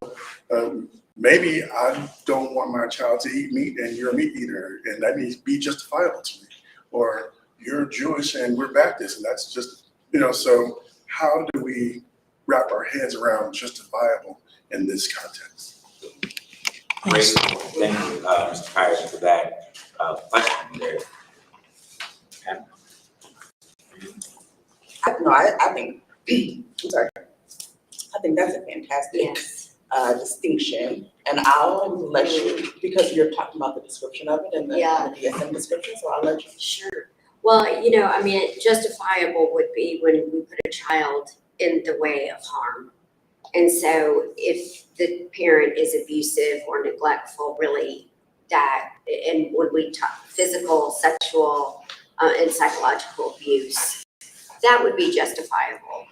maybe I don't want my child to eat meat and you're a meat eater, and that needs to be justifiable to me. Or you're Jewish and we're Baptist, and that's just, so how do we wrap our heads around justifiable in this context? Great, thank you, Mr. Parrish, for that question there. I think, I'm sorry. I think that's a fantastic Yes. distinction. And I'll let you, because you're talking about the description of it and the Yeah. DSM description, so I'll let you. Sure. Well, justifiable would be when we put a child in the way of harm. And so if the parent is abusive or neglectful, really and when we talk physical, sexual, and psychological abuse, that would be justifiable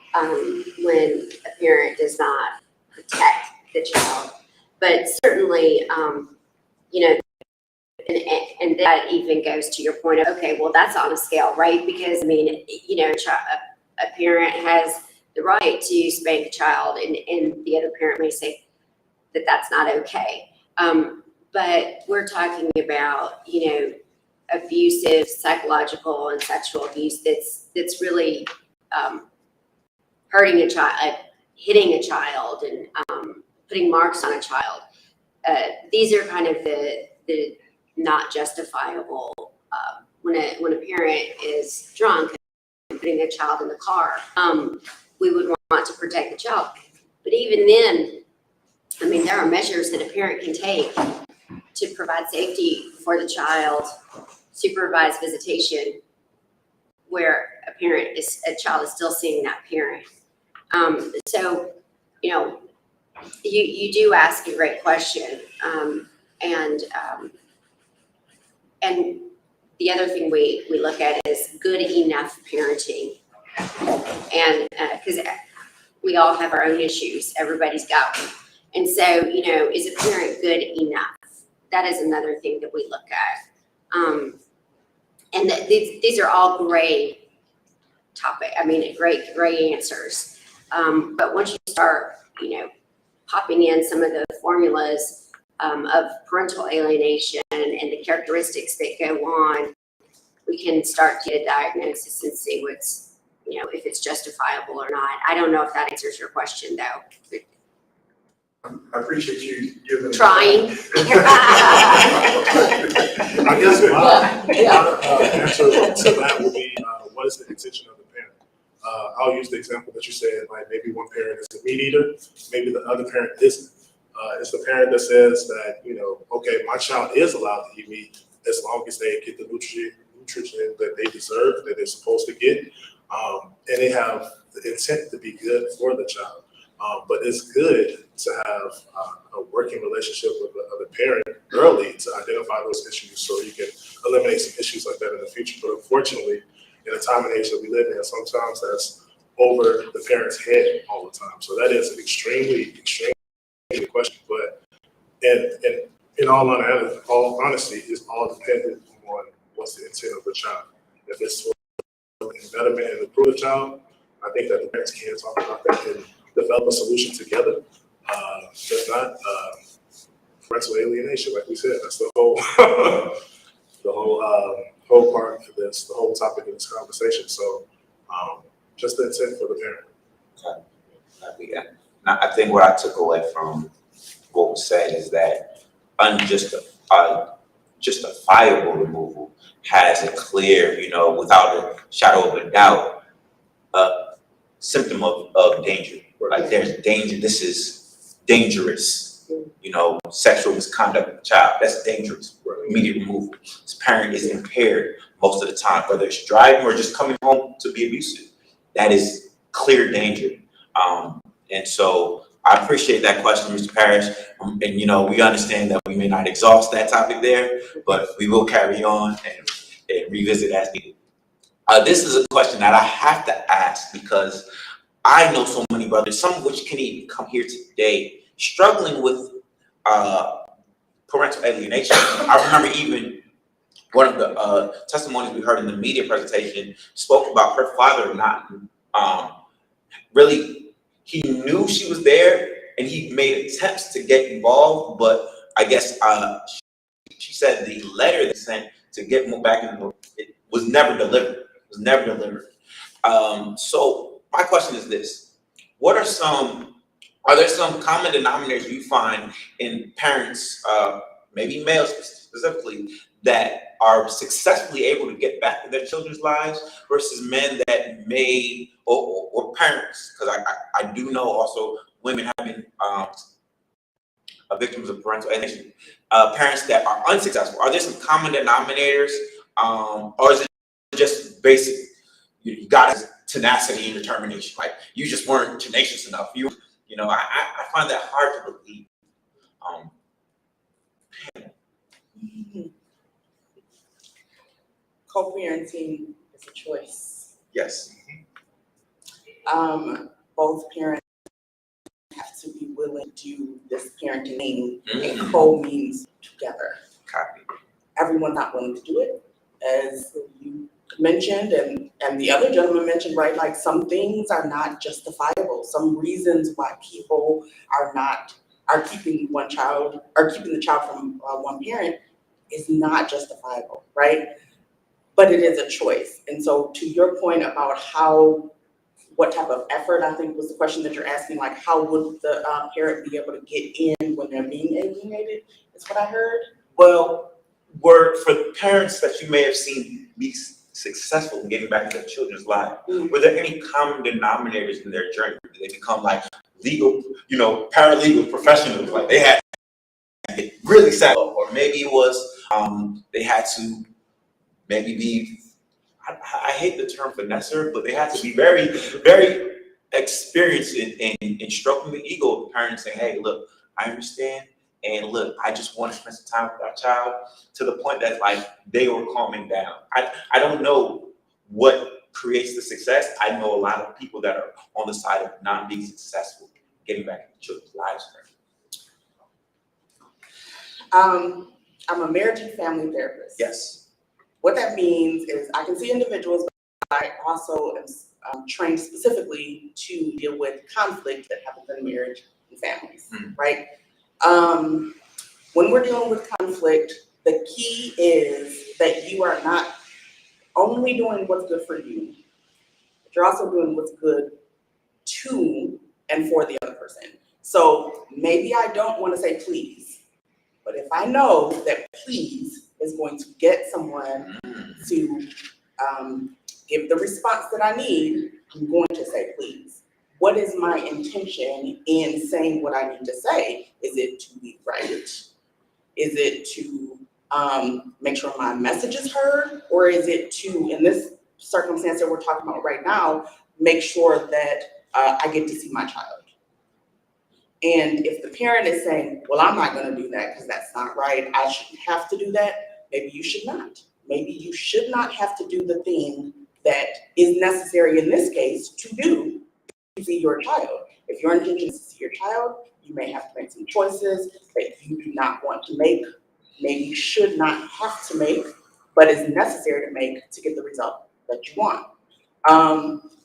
when a parent does not protect the child. But certainly, and that even goes to your point of, okay, well, that's on a scale, right? Because, a parent has the right to spank a child, and the other parent may say that that's not okay. But we're talking about, abusive, psychological, and sexual abuse that's really hurting a child, hitting a child, and putting marks on a child. These are kind of the not justifiable. When a parent is drunk and putting a child in the car, we would want to protect the child. But even then, there are measures that a parent can take to provide safety for the child, supervised visitation, where a child is still seeing that parent. So, you do ask a great question. And the other thing we look at is good enough parenting. And because we all have our own issues, everybody's got one. And so, is a parent good enough? That is another thing that we look at. And these are all gray gray answers. But once you start, popping in some of the formulas of parental alienation and the characteristics that go on, we can start to get a diagnosis and see what's, if it's justifiable or not. I don't know if that answers your question, though. I appreciate you giving. Trying. I guess my answer to that would be, what is the intention of the parent? I'll use the example that you said, like maybe one parent is a meat eater, maybe the other parent isn't. It's the parent that says that, okay, my child is allowed to eat meat as long as they get the nutrition that they deserve, that they're supposed to get, and they have the intent to be good for the child. But it's good to have a working relationship with the other parent early to identify those issues so you can eliminate some issues like that in the future. But unfortunately, in the time and age that we live in, sometimes that's over the parent's head all the time. So that is an extremely question. But in all honesty, it's all dependent on what's the intent of the child. If it's for the betterment and improve the child, I think that the parents can talk about that and develop a solution together. If not, parental alienation, like we said, that's the whole whole part of this, the whole topic of this conversation. So just the intent for the parent. Okay. Now, I think what I took away from what was said is that justifiable removal has a clear, without a shadow of a doubt, symptom of danger. Like there's danger. This is dangerous. Sexual misconduct of a child, that's dangerous. Immediate removal. This parent is impaired most of the time, whether it's driving or just coming home to be abusive. That is clear danger. And so I appreciate that question, Mr. Parrish. And we understand that we may not exhaust that topic there, but we will carry on and revisit as needed. This is a question that I have to ask because I know so many brothers, some of which can't even come here today, struggling with parental alienation. I remember even one of the testimonies we heard in the media presentation spoke about her father not really, he knew she was there and he made attempts to get involved, but I guess she said the letter they sent to get him back in the, it was never delivered. It was never delivered. So my question is this: what are there some common denominators you find in parents, maybe males specifically, that are successfully able to get back in their children's lives versus men that may, or parents, because I do know also women have been victims of parental alienation, parents that are unsuccessful. Are there some common denominators, or is it just basic, you got tenacity and determination, like you just weren't tenacious enough? You know, I find that hard to believe. Co-parenting is a choice. Yes. Both parents have to be willing to do this parenting thing, and co means together. Copy. Everyone's not willing to do it, as you mentioned, and the other gentleman mentioned, right? Like some things are not justifiable. Some reasons why people are keeping the child from one parent is not justifiable, right? But it is a choice. And so to your point about what type of effort, I think was the question that you're asking, like how would the parent be able to get in when they're being alienated, is what I heard. Well, for the parents that you may have seen be successful in getting back into their children's lives, were there any common denominators in their journey? Did they become like legal, paralegal professionals? Like they had to get really sad, or maybe it was they had to maybe be, I hate the term finesser, but they had to be very, very experienced in stroking the ego of the parent, saying, hey, look, I understand. And look, I just want to spend some time with our child, to the point that like they were calming down. I don't know what creates the success. I know a lot of people that are on the side of not being successful, getting back into children's lives. I'm a marriage and family therapist. Yes. What that means is I can see individuals, but I also am trained specifically to deal with conflict that happens in marriage and families, right? When we're dealing with conflict, the key is that you are not only doing what's good for you, but you're also doing what's good to and for the other person. So maybe I don't want to say please, but if I know that please is going to get someone to give the response that I need, I'm going to say please. What is my intention in saying what I need to say? Is it to be right? Is it to make sure my message is heard? Or is it to, in this circumstance that we're talking about right now, make sure that I get to see my child? And if the parent is saying, well, I'm not going to do that because that's not right, I shouldn't have to do that, maybe you should not. Maybe you should not have to do the thing that is necessary in this case to do to see your child. If your intention is to see your child, you may have to make some choices that you do not want to make, maybe should not have to make, but is necessary to make to get the result that you want.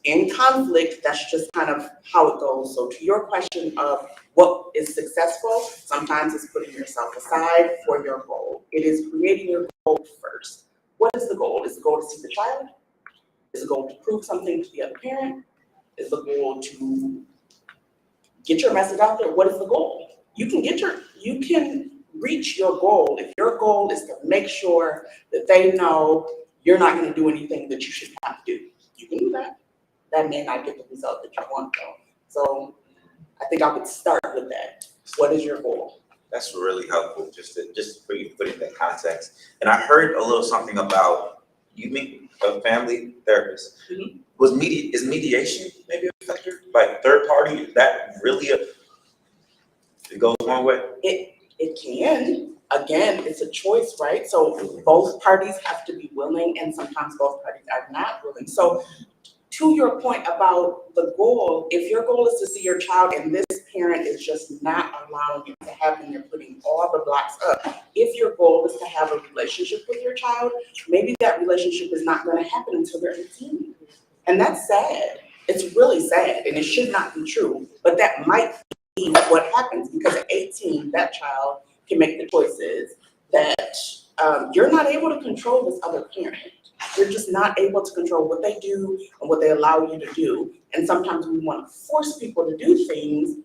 In conflict, that's just kind of how it goes. So to your question of what is successful, sometimes it's putting yourself aside for your goal. It is creating your goal first. What is the goal? Is the goal to see the child? Is the goal to prove something to the other parent? Is the goal to get your message out there? What is the goal? You can reach your goal if your goal is to make sure that they know you're not going to do anything that you should not do. You can do that. That may not get the result that you want though. So I think I would start with that. What is your goal? That's really helpful, just for you to put it in that context. And I heard a little something about you mean a family therapist. Is mediation maybe a factor? Like third party, is that really it goes one way? It can. again, it's a choice, right? So both parties have to be willing, and sometimes both parties are not willing. So to your point about the goal, if your goal is to see your child and this parent is just not allowing it to happen, you're putting all the blocks up. If your goal is to have a relationship with your child, maybe that relationship is not going to happen until they're 18. And that's sad. It's really sad, and it should not be true, but that might be what happens, because at 18, that child can make the choices that you're not able to control this other parent. You're just not able to control what they do and what they allow you to do. And sometimes we want to force people to do things.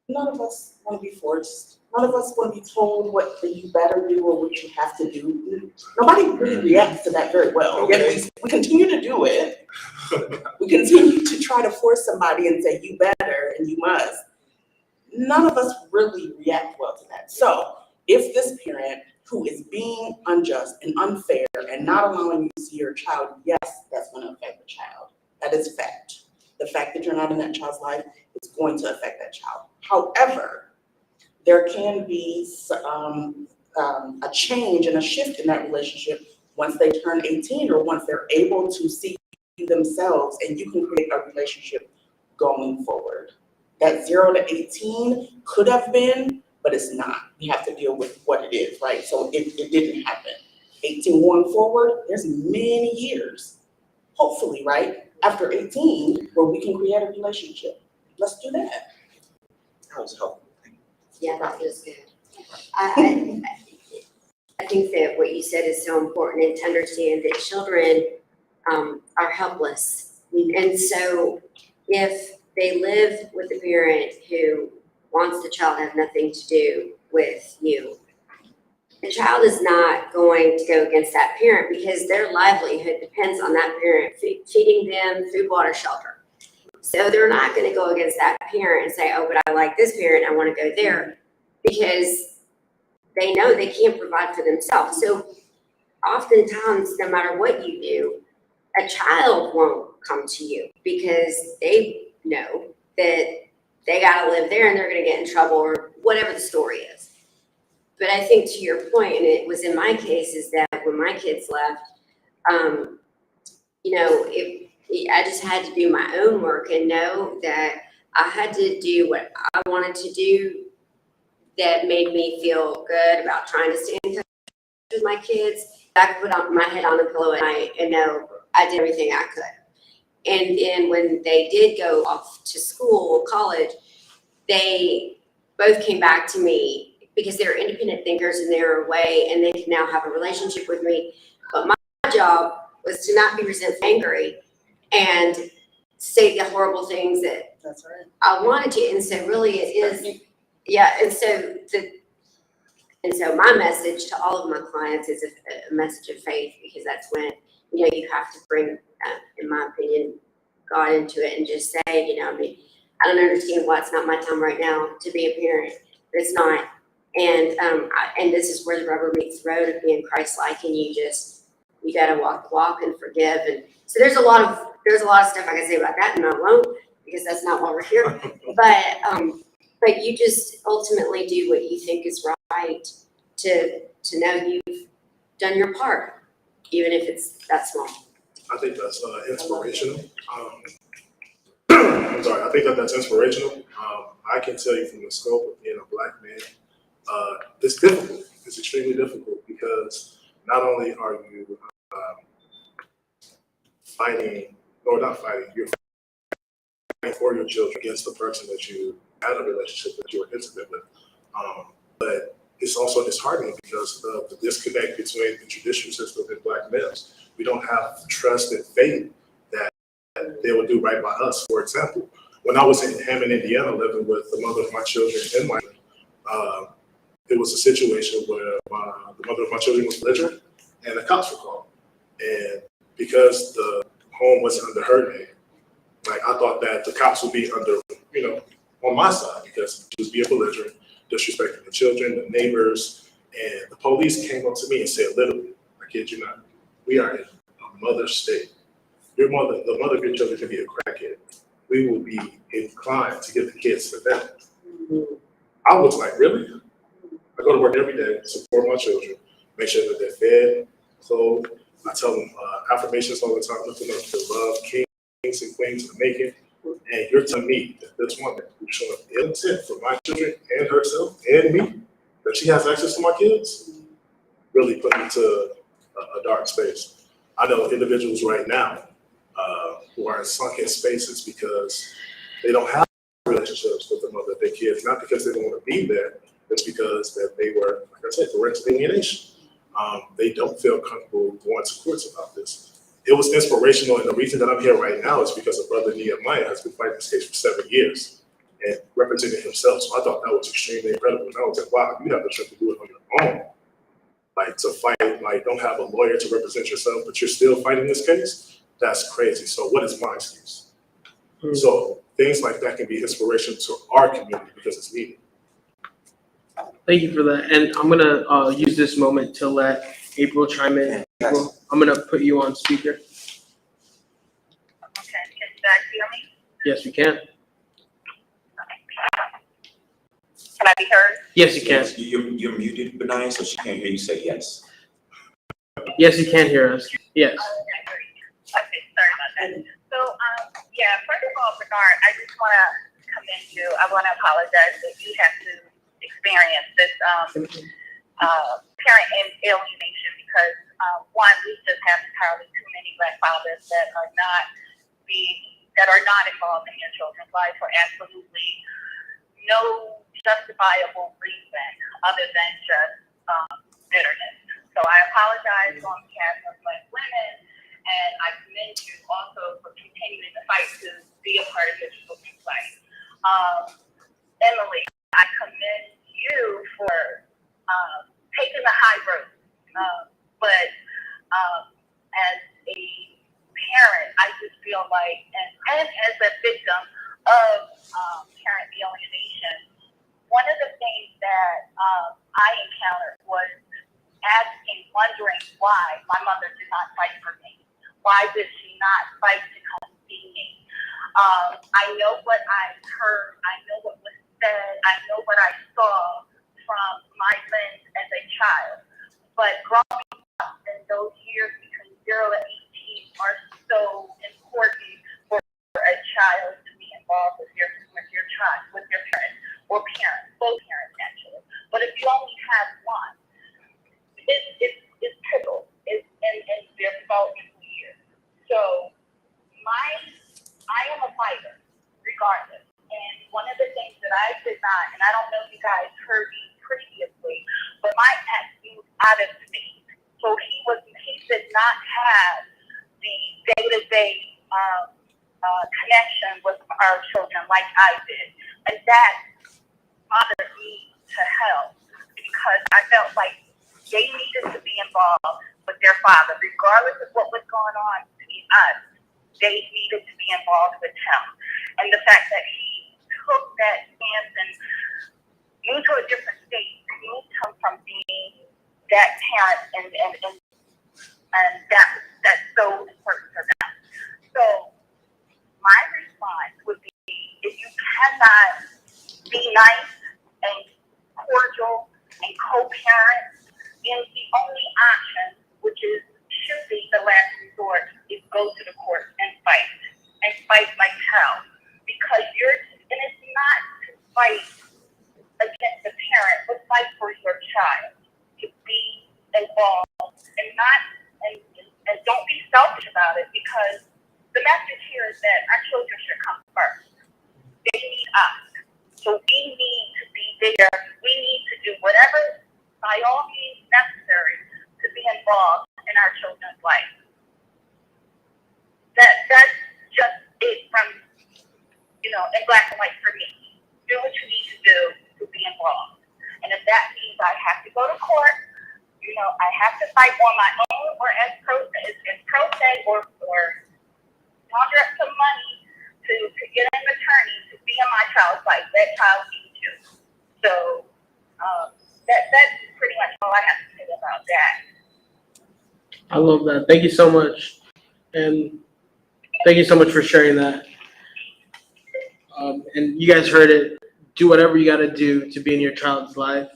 None of us want to be forced. None of us want to be told what you better do or what you have to do. Nobody really reacts to that very well. Okay. Yet we continue to do it. We continue to try to force somebody and say, you better and you must. None of us really react well to that. So if this parent who is being unjust and unfair and not allowing you to see your child, yes, that's going to affect the child. That is fact. The fact that you're not in that child's life is going to affect that child. However, there can be a change and a shift in that relationship once they turn 18 or once they're able to see themselves, and you can create a relationship going forward. That 0 to 18 could have been, but it's not. We have to deal with what it is, right? So it didn't happen. 18 going forward, there's many years, hopefully, right? After 18, where we can create a relationship. Let's do that. That was helpful. Yeah, that was good. I think that what you said is so important, and to understand that children are helpless. And so if they live with a parent who wants the child to have nothing to do with you, the child is not going to go against that parent because their livelihood depends on that parent feeding them food, water, shelter. So they're not going to go against that parent and say, oh, but I like this parent, I want to go there, because they know they can't provide for themselves. So oftentimes, no matter what you do, a child won't come to you because they know that they got to live there and they're going to get in trouble or whatever the story is. But I think to your point, and it was in my case, is that when my kids left, I just had to do my own work and know that I had to do what I wanted to do that made me feel good about trying to stay in touch with my kids. I could put my head on the pillow at night and know I did everything I could. And then when they did go off to school, college, they both came back to me because they're independent thinkers in their way, and they can now have a relationship with me. But my job was to not be resentful, angry, and say the horrible things that That's right. I wanted to. And so really it is, yeah. And so my message to all of my clients is a message of faith, because that's when, you have to bring, in my opinion, God into it and just say, I don't understand why it's not my time right now to be a parent. It's not. And and this is where the rubber meets the road of being Christ-like, and you got to walk the walk and forgive. And so there's a lot of stuff I can say about that, and I won't, because that's not why we're here. But you just ultimately do what you think is right to know you've done your part, even if it's that small. I think that's inspirational. I'm sorry, I think that's inspirational. I can tell you from the scope of being a Black man, it's difficult. It's extremely difficult, because not only are you you're fighting for your children against the person that you had a relationship that you were intimate with. But it's also disheartening because of the disconnect between the judicial system and Black males. We don't have trust and faith that they will do right by us. For example, when I was in Hammond, Indiana, living with the mother of my children and my it was a situation where the mother of my children was belligerent, and the cops were called. And because the home was under her name, I thought that the cops would be under, on my side, because she was being belligerent, disrespecting the children, the neighbors, and the police came up to me and said, literally, I kid you not, we are in a mother state. The mother of your children can be a crackhead. We will be inclined to give the kids to them. I was like, really? I go to work every day, support my children, make sure that they're fed, clothed. I tell them affirmations all the time, lifting up to love, kings and queens in the making. And you're telling me that this woman who's showing ill intent for my children and herself and me, that she has access to my kids, really put me to a dark space. I know individuals right now who are in sunken spaces because they don't have relationships with the mother of their kids, not because they don't want to be there, it's because that they were, like I said, parental alienation. They don't feel comfortable going to courts about this. It was inspirational, and the reason that I'm here right now is because of Brother Nehemiah has been fighting this case for 7 years and representing himself. So I thought that was extremely incredible. And I was like, wow, you have the strength to do it on your own. Like, to fight, like, don't have a lawyer to represent yourself, but you're still fighting this case? That's crazy. So what is my excuse? So things like that can be inspirational to our community because it's needed. Thank you for that. And I'm gonna use this moment to let April chime in. April, I'm gonna put you on speaker. Okay, can you guys hear me? Yes, we can. Can I be heard? Yes, you can. You're muted, Benaya, so she can't hear you say yes. Yes, you can hear us. Yes. Okay, great. Okay, sorry about that. So, yeah, first of all, Bernard, I just want to commend you. I want to apologize that you have to experience this parent alienation because, one, we just have entirely too many Black fathers that are not involved in your children's life for absolutely no justifiable reason other than just bitterness. So I apologize on behalf of Black women, and I commend you also for continuing the fight to be a part of your children's life. Emily, I commend you for taking the high road, but as a parent, I just feel like, and as a victim of parent alienation, one of the things that I encountered was wondering why my mother did not fight for me. Why did she not fight to come see me? I know what I heard. I know what was said. I know what I saw from my lens as a child. But growing up in those years between 0 and 18 are so important for a child to be involved with your child, with your parents or parents, both parents actually. But if you only have one, it's pivotal. It's in their developmental years. So I am a fighter, regardless. And one of the things that I did not, and I don't know if you guys heard me previously, but my ex moved out of state. So he did not have the day-to-day connection with our children like I did. And that bothered me to hell because I felt like they needed to be involved with their father, regardless of what was going on between us. They needed to be involved with him. And the fact that he took that stance and moved to a different state, moved him from being that parent and that's so important for them. So my response would be, if you cannot be nice and cordial and co-parent, then the only option, which should be the last resort, is go to the court and fight like hell. Because and it's not to fight against the parent, but fight for your child to be involved and don't be selfish about it, because the message here is that our children should come first. They need us. So we need to be there. We need to do whatever, by all means necessary, to be involved in our children's life. That's just it from, in black and white for me. Do what you need to do to be involved. And if that means I have to go to court, I have to fight on my own, or as pro se, or conjure up some money to get an attorney to be in my child's life, that child needs you. So that's pretty much all I have to say about that. I love that. Thank you so much. And thank you so much for sharing that. And you guys heard it. Do whatever you got to do to be in your child's life.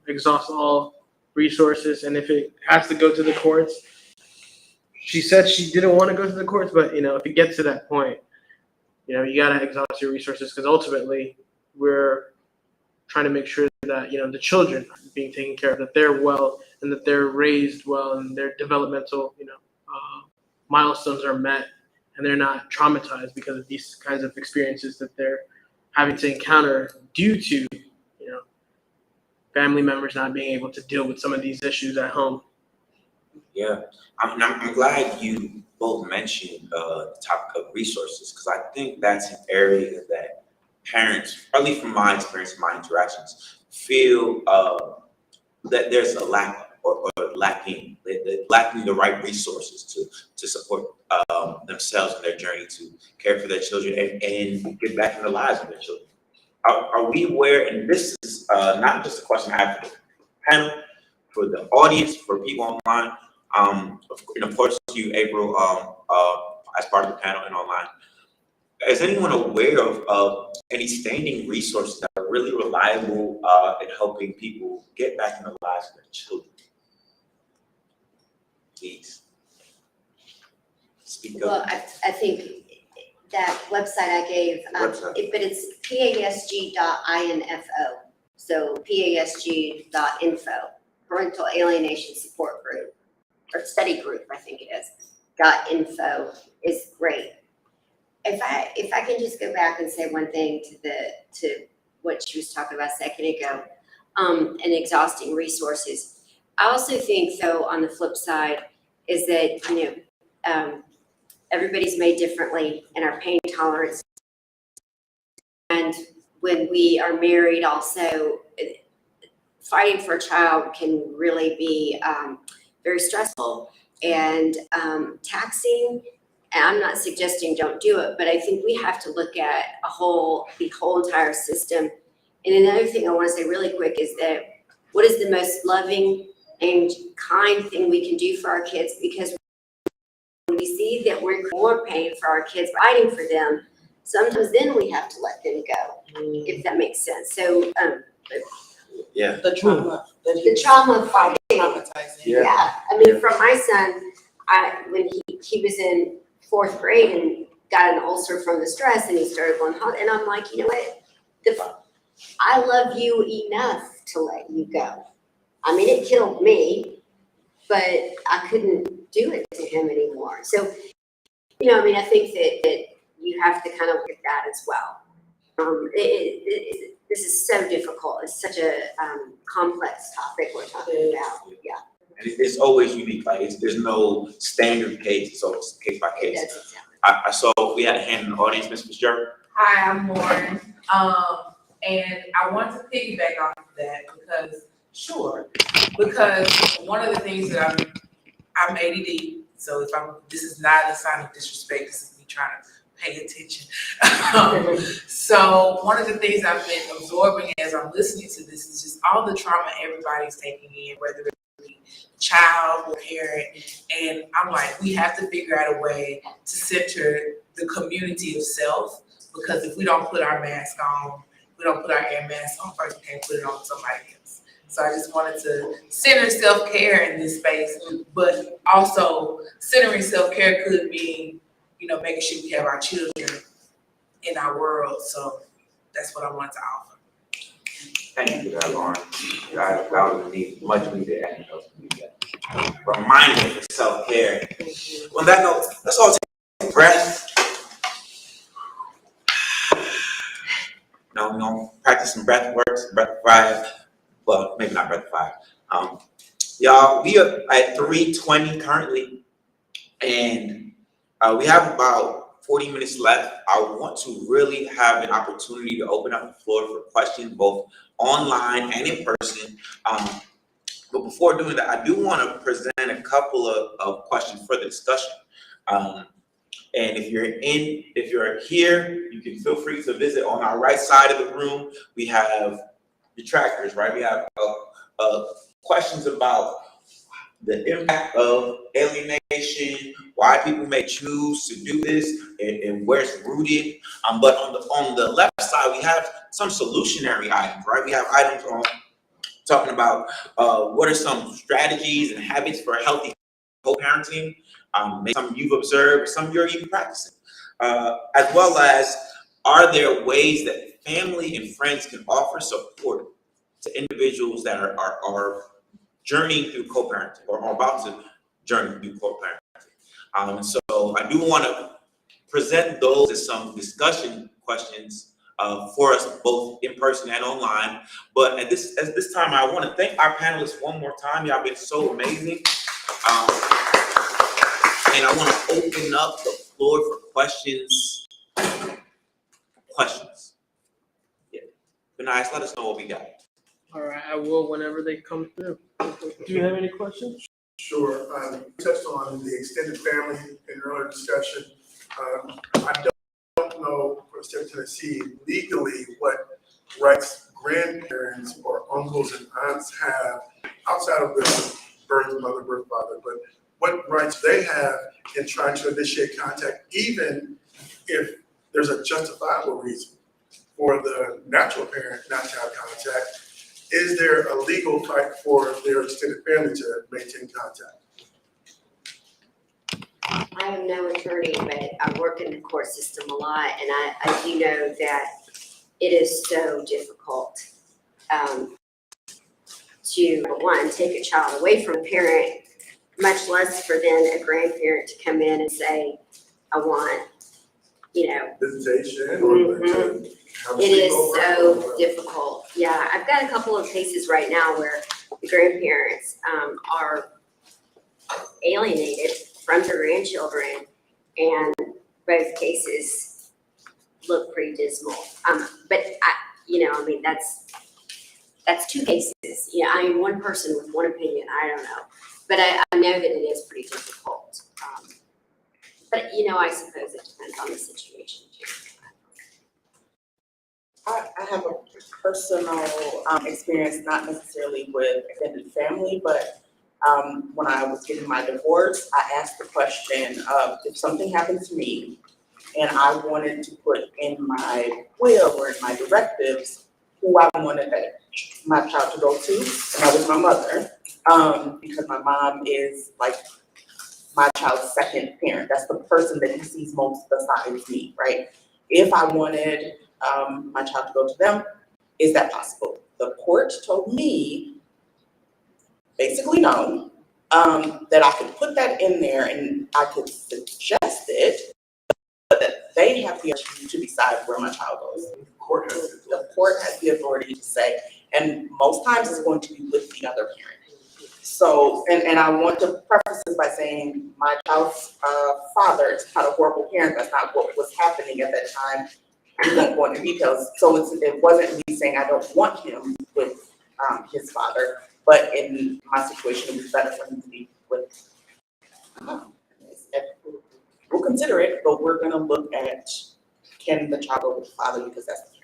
exhaust all resources, and if it has to go to the courts, she said she didn't want to go to the courts, but if it gets to that point, you gotta exhaust your resources, because ultimately we're trying to make sure that the children are being taken care of, that they're well, and that they're raised well, and their developmental milestones are met, and they're not traumatized because of these kinds of experiences that they're having to encounter due to family members not being able to deal with some of these issues at home. Yeah, I'm glad you both mentioned the topic of resources, because I think that's an area that parents, at least from my experience, my interactions, feel that there's a lack or lacking the right resources to support themselves in their journey to care for their children and get back in the lives of their children. Are we aware, and this is not just a question I have for the panel, for the audience, for people online, and of course you, April, as part of the panel and online. Is anyone aware of any standing resources that are really reliable in helping people get back in the lives of their children? Please speak Well, up. I think that website I gave, but it's pasg.info. So pasg.info, Parental Alienation Support Group, or Study Group, I think it is, .info is great. If I can just go back and say one thing to what she was talking about a second ago, and exhausting resources. I also think, though, on the flip side, is that everybody's made differently in our pain tolerance, and when we are married, also fighting for a child can really be very stressful and taxing. And I'm not suggesting don't do it, but I think we have to look at the whole entire system. And another thing I want to say really quick is that what is the most loving and kind thing we can do for our kids? Because when we see that we're in more pain for our kids, fighting for them, sometimes then we have to let them go, if that makes sense. So, Yeah. The trauma. the trauma of fighting. Traumatizing. Yeah, I mean, from my son, when he was in 4th grade and got an ulcer from the stress, and he started going hot, and I'm like, you know what? I love you enough to let you go. I mean, it killed me, but I couldn't do it to him anymore. So, I mean, I think that you have to kind of look at that as well. This is so difficult. It's such a complex topic we're talking about. Yeah. And it's always unique. Like there's no standard case. It's always case by case. Exactly. I saw we had a hand in the audience, Ms. Fitzgerald. Hi, I'm Lauren. And I want to piggyback off of that because one of the things that I'm ADD, so this is not a sign of disrespect. This is me trying to pay attention. So one of the things I've been absorbing as I'm listening to this is just all the trauma everybody's taking in, whether it be child or parent. And I'm like, we have to figure out a way to center the community of self, because if we don't put our mask on, we don't put our air mask on first, we can't put it on somebody else. So I just wanted to center self-care in this space, but also centering self-care could mean, making sure we have our children in our world. So that's what I wanted to offer. Thank you for that, Lauren. That was much needed anecdote. Reminder of self-care. On that note, let's all take a breath. We're gonna practice some breath works, breath 5. Well, maybe not breath 5. Y'all, we are at 3:20 currently, and we have about 40 minutes left. I want to really have an opportunity to open up the floor for questions, both online and in person. But before doing that, I do want to present a couple of questions for the discussion. And if you're here, you can feel free to visit on our right side of the room. We have detractors, right? We have questions about the impact of alienation, why people may choose to do this, and where it's rooted. But on the left side, we have some solutionary items, right? We have items on talking about what are some strategies and habits for healthy co-parenting, maybe some you've observed, some you're even practicing, as well as are there ways that family and friends can offer support to individuals that are journeying through co-parenting or are about to journey through co-parenting. So I do want to present those as some discussion questions for us both in person and online. But at this time, I want to thank our panelists one more time. Y'all been so amazing. And I want to open up the floor for questions. Yeah. But nice, let us know what we got. All right, I will whenever they come through. Do you have any questions? Sure. You touched on the extended family in earlier discussion. I don't know for the state of Tennessee legally what rights grandparents or uncles and aunts have outside of the birth mother, birth father, but what rights they have in trying to initiate contact, even if there's a justifiable reason for the natural parent not to have contact. Is there a legal fight for their extended family to maintain contact? I am no attorney, but I work in the court system a lot, and I do know that it is so difficult to, one, take a child away from a parent, much less for then a grandparent to come in and say, I want, Visitation it is so difficult. Yeah, I've got a couple of cases right now where the grandparents are alienated from their grandchildren, and both cases look pretty dismal. But that's two cases. Yeah, I mean, one person with one opinion, I don't know. But I know that it is pretty difficult. But I suppose it depends on the situation too. I have a personal experience, not necessarily with extended family, but when I was getting my divorce, I asked the question of if something happened to me and I wanted to put in my will or in my directives who I wanted my child to go to, and that was my mother, because my mom is like my child's second parent. That's the person that he sees most besides me, right? If I wanted my child to go to them, is that possible? The court told me, basically no, that I could put that in there and I could suggest it, but that they have the ability to decide where my child goes. The court has the authority to say, and most times it's going to be with the other parent. So, and I want to preface this by saying my child's father is not a horrible parent. That's not what was happening at that time. We won't go into details. So it wasn't me saying I don't want him with his father, but in my situation, it was better for him to be with. We'll consider it, but we're going to look at can the child go with the father because that's the parent.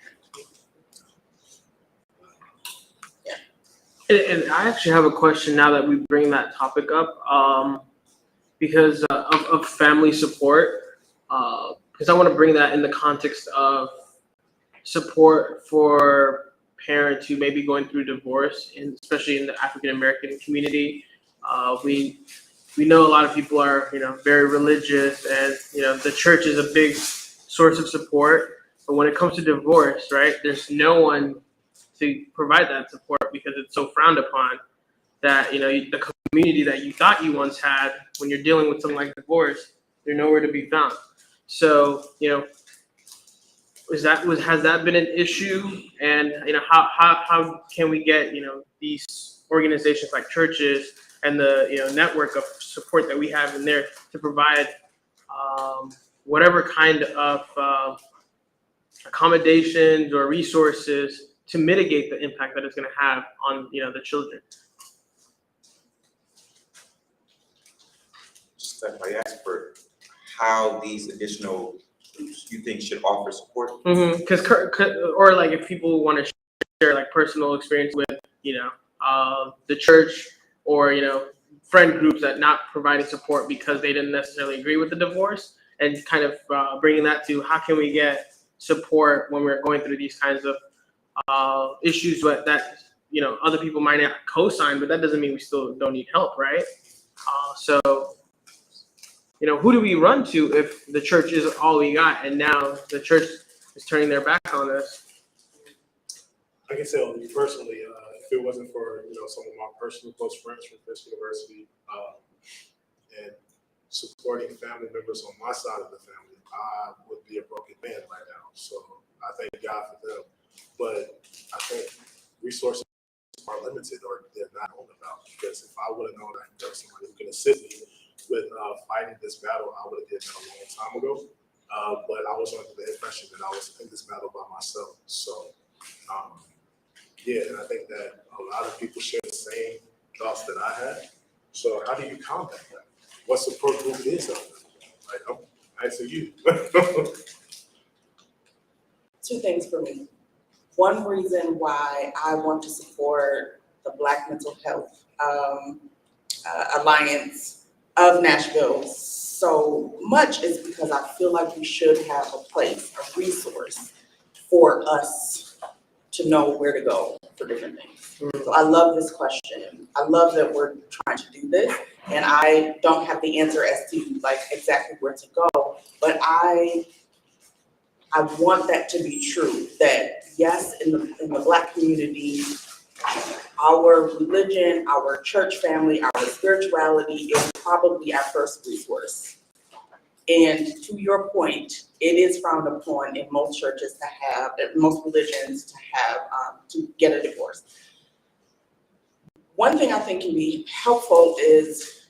And I actually have a question now that we bring that topic up, because of family support, because I want to bring that in the context of support for parents who may be going through divorce, and especially in the African American community. We know a lot of people are very religious, and the church is a big source of support. But when it comes to divorce, right, there's no one to provide that support because it's so frowned upon that the community that you thought you once had when you're dealing with something like divorce, they're nowhere to be found. So has that been an issue? And how can we get these organizations like churches and the network of support that we have in there to provide whatever kind of accommodations or resources to mitigate the impact that it's going to have on the children? Just like I asked for how these additional groups you think should offer support. Because or like if people want to share like personal experience with the church or friend groups that not providing support because they didn't necessarily agree with the divorce, and kind of bringing that to how can we get support when we're going through these kinds of issues that other people might not co-sign, but that doesn't mean we still don't need help, right? So who do we run to if the church is all we got, and now the church is turning their back on us? I can tell you personally, if it wasn't for some of my personal close friends from Fisk University and supporting family members on my side of the family, I would be a broken man right now. So I thank God for them. But I think resources are limited, or they're not on the ballot. Because if I would have known that there was somebody who could assist me with fighting this battle, I would have did that a long time ago. But I was under the impression that I was in this battle by myself. So, yeah, and I think that a lot of people share the same thoughts that I had. So how do you combat that? What support group is out there? Like, I'm asking you. Two things for me. One reason why I want to support the Black Mental Health Alliance of Nashville so much is because I feel like we should have a place, a resource for us to know where to go for different things. So I love this question. I love that we're trying to do this, and I don't have the answer as to exactly where to go, but I want that to be true, that yes, in the Black community, our religion, our church family, our spirituality is probably our first resource. And to your point, it is frowned upon in most churches to have, most religions to have, to get a divorce. One thing I think can be helpful is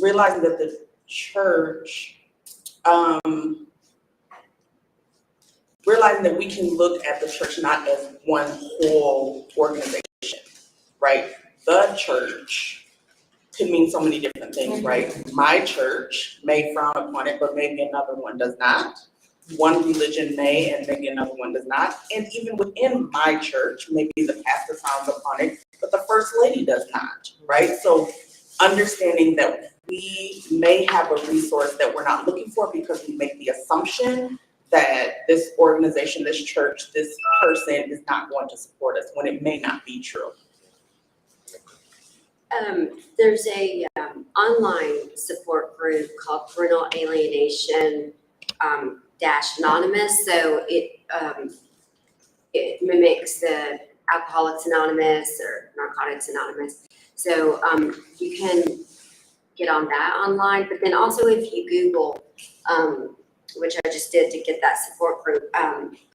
realizing that the church, realizing that we can look at the church not as one whole organization, right? The church could mean so many different things, right? My church may frown upon it, but maybe another one does not. One religion may, and maybe another one does not. And even within my church, maybe the pastor frowns upon it, but the first lady does not, right? So understanding that we may have a resource that we're not looking for because we make the assumption that this organization, this church, this person is not going to support us when it may not be true. There's a online support group called Parental Alienation -Anonymous. So it mimics the Alcoholics Anonymous or Narcotics Anonymous. So you can get on that online, but then also if you Google, which I just did to get that support group,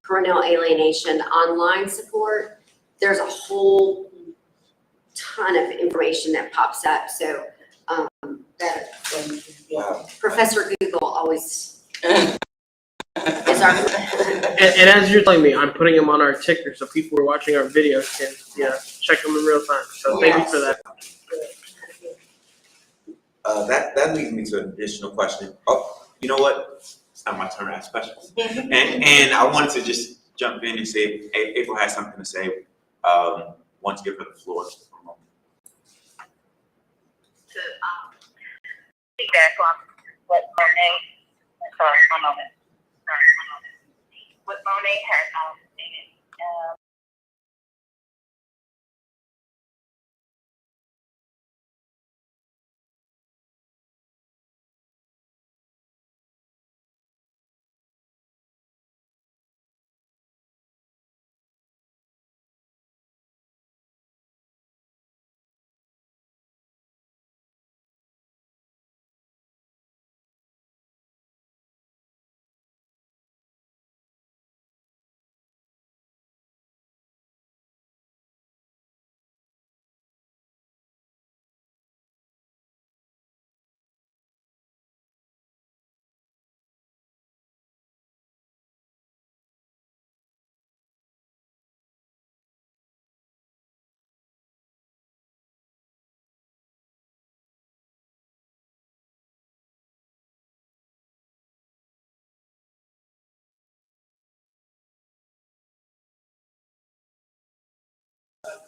Parental Alienation online support, there's a whole ton of information that pops up. So Professor Google always is our. And as you're telling me, I'm putting them on our ticker so people who are watching our videos can check them in real time. So thank you for that. That leads me to an additional question. Oh, you know what? It's not my turn to ask questions. And I wanted to just jump in and say if April has something to say, want to give her the floor for a moment. To feedback on what Monet, one moment. What Monet had stated.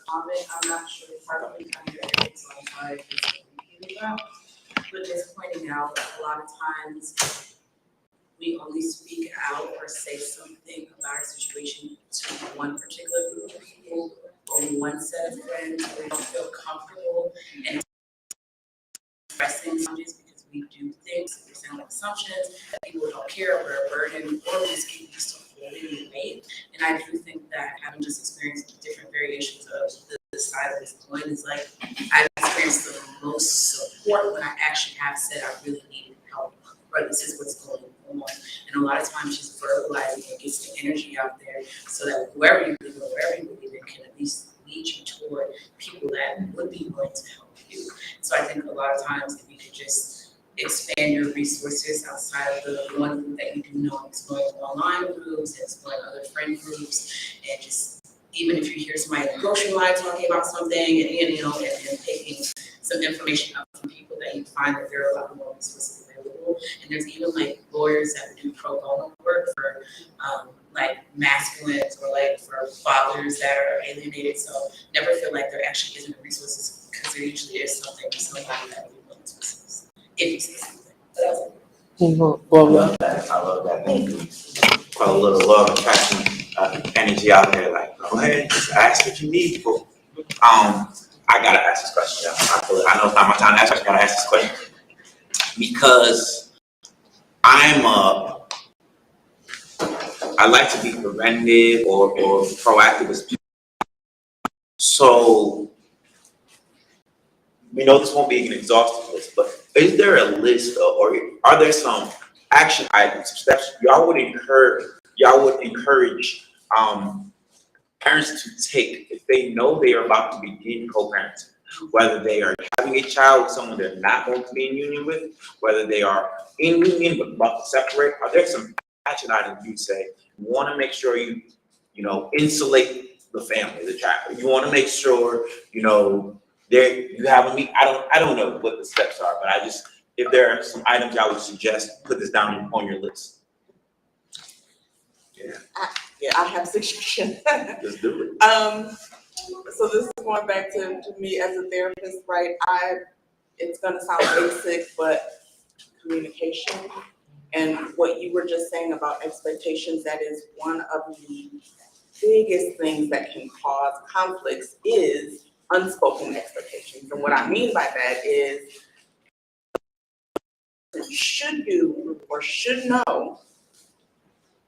Comment, I'm not sure exactly kind of it's on about, but just pointing out that a lot of times we only speak out or say something about our situation to one particular group of people or one set of I do think that having just experienced different variations of the side of this coin is like, I've experienced the most support when I actually have said I really needed help, or this is what's going on. And a lot of times just verbalizing it gets the energy out there so that wherever you live, wherever you live, it can at least lead you toward people that would be willing to help you. So I think a lot of times if you could just expand your resources outside of the one that you do know, exploring online groups, exploring other friend groups, and just even if you hear somebody in the grocery line talking about something, and and taking some information up from people that you find that there are a lot more resources available. And there's even like lawyers that do pro bono work for like masculines or like for fathers that are alienated. So never feel like there actually isn't resources, because there usually is something for somebody that would be willing to assist. If you say something. Love that. I love that. Thank you. Put a little love and passion, energy out there. Like, go ahead, just ask what you need for. I gotta ask this question. I know it's not my time to ask. I gotta ask this question because I like to be preventive or proactive as people. So we know this won't be an exhaustive list, but is there a list or are there some action items, steps y'all would encourage parents to take if they know they are about to begin co-parenting? Whether they are having a child with someone they're not going to be in union with, whether they are in union but about to separate, are there some action items you say you want to make sure you insulate the family, the child? You want to make sure you have a meet. I don't know what the steps are, but if there are some items I would suggest, put this down on your list. I have suggestions. Let's do it. So this is going back to me as a therapist, right? It's gonna sound basic, but communication and what you were just saying about expectations, that is one of the biggest things that can cause conflicts is unspoken expectations. And what I mean by that is should do or should know.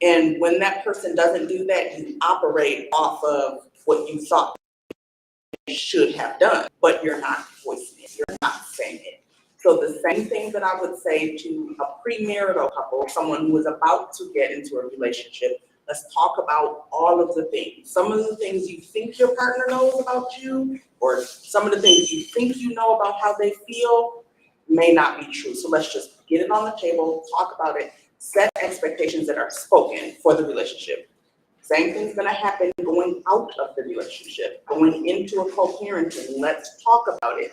And when that person doesn't do that, you operate off of what you thought they should have done, but you're not voicing it, you're not saying it. So the same thing that I would say to a premarital couple, someone who is about to get into a relationship, let's talk about all of the things. Some of the things you think your partner knows about you, or some of the things you think you know about how they feel may not be true. So let's just get it on the table, talk about it, set expectations that are spoken for the relationship. Same thing's gonna happen going out of the relationship, going into a co-parenting. Let's talk about it.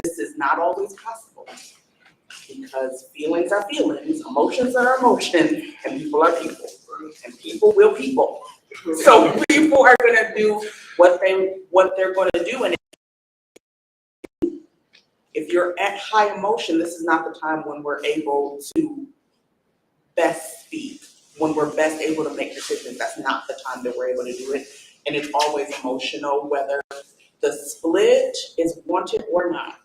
This is not always possible because feelings are feelings, emotions are emotions, and people are people, and people will people. So people are gonna do what they're gonna do, and if you're at high emotion, this is not the time when we're able to best speak, when we're best able to make decisions. That's not the time that we're able to do it. And it's always emotional, whether the split is wanted or not,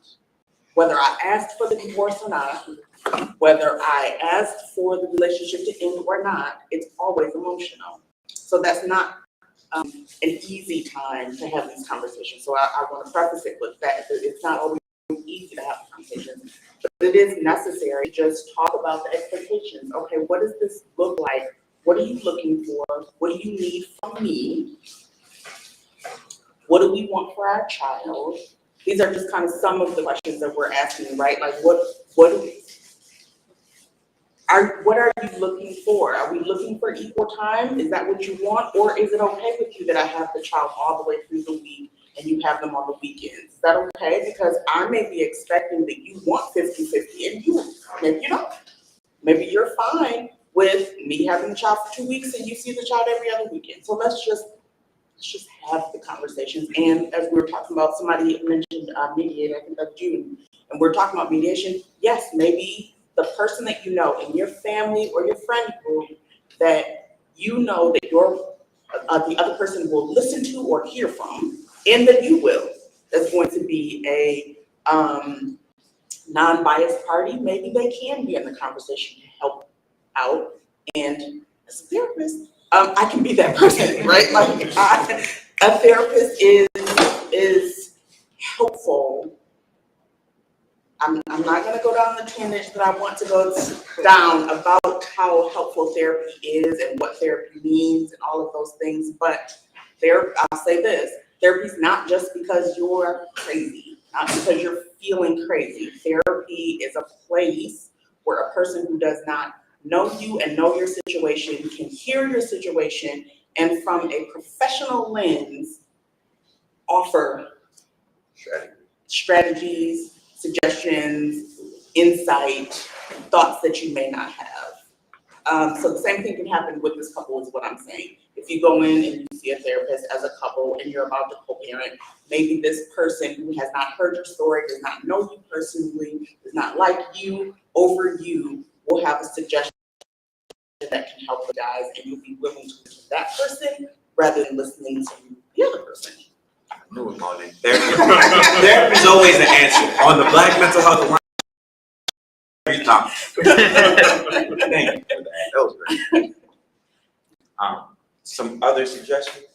whether I asked for the divorce or not, whether I asked for the relationship to end or not, it's always emotional. So that's not an easy time to have these conversations. So I want to preface it with that. It's not always easy to have conversations, but it is necessary. Just talk about the expectations. Okay, what does this look like? What are you looking for? What do you need from me? What do we want for our child? These are just kind of some of the questions that we're asking, right? Like what are you looking for? Are we looking for equal time? Is that what you want? Or is it okay with you that I have the child all the way through the week and you have them on the weekends? Is that okay? Because I may be expecting that you want 50-50 and maybe you don't. Maybe you're fine with me having the child for 2 weeks and you see the child every other weekend. So let's just have the conversations. And as we were talking about, somebody mentioned mediator, I think that's you, and we're talking about mediation. Yes, maybe the person that you know in your family or your friend group that you know that the other person will listen to or hear from, and that you will, that's going to be a non-biased party. Maybe they can be in the conversation to help out. And as a therapist, I can be that person, right? Like, a therapist is helpful. I'm not gonna go down the tangent that I want to go down about how helpful therapy is and what therapy means and all of those things, but I'll say this, therapy is not just because you're crazy, not because you're feeling crazy. Therapy is a place where a person who does not know you and know your situation can hear your situation and from a professional lens offer strategies, suggestions, insight, thoughts that you may not have. So the same thing can happen with this couple is what I'm saying. If you go in and you see a therapist as a couple and you're about to co-parent, maybe this person who has not heard your story, does not know you personally, does not like you over you, will have a suggestion that can help you guys, and you'll be willing to listen to that person rather than listening to the other person. I knew it, Marlon. Therapy is always the answer. On the Black Mental Health Alliance, every time. Thank you for that. That was great. Some other suggestions?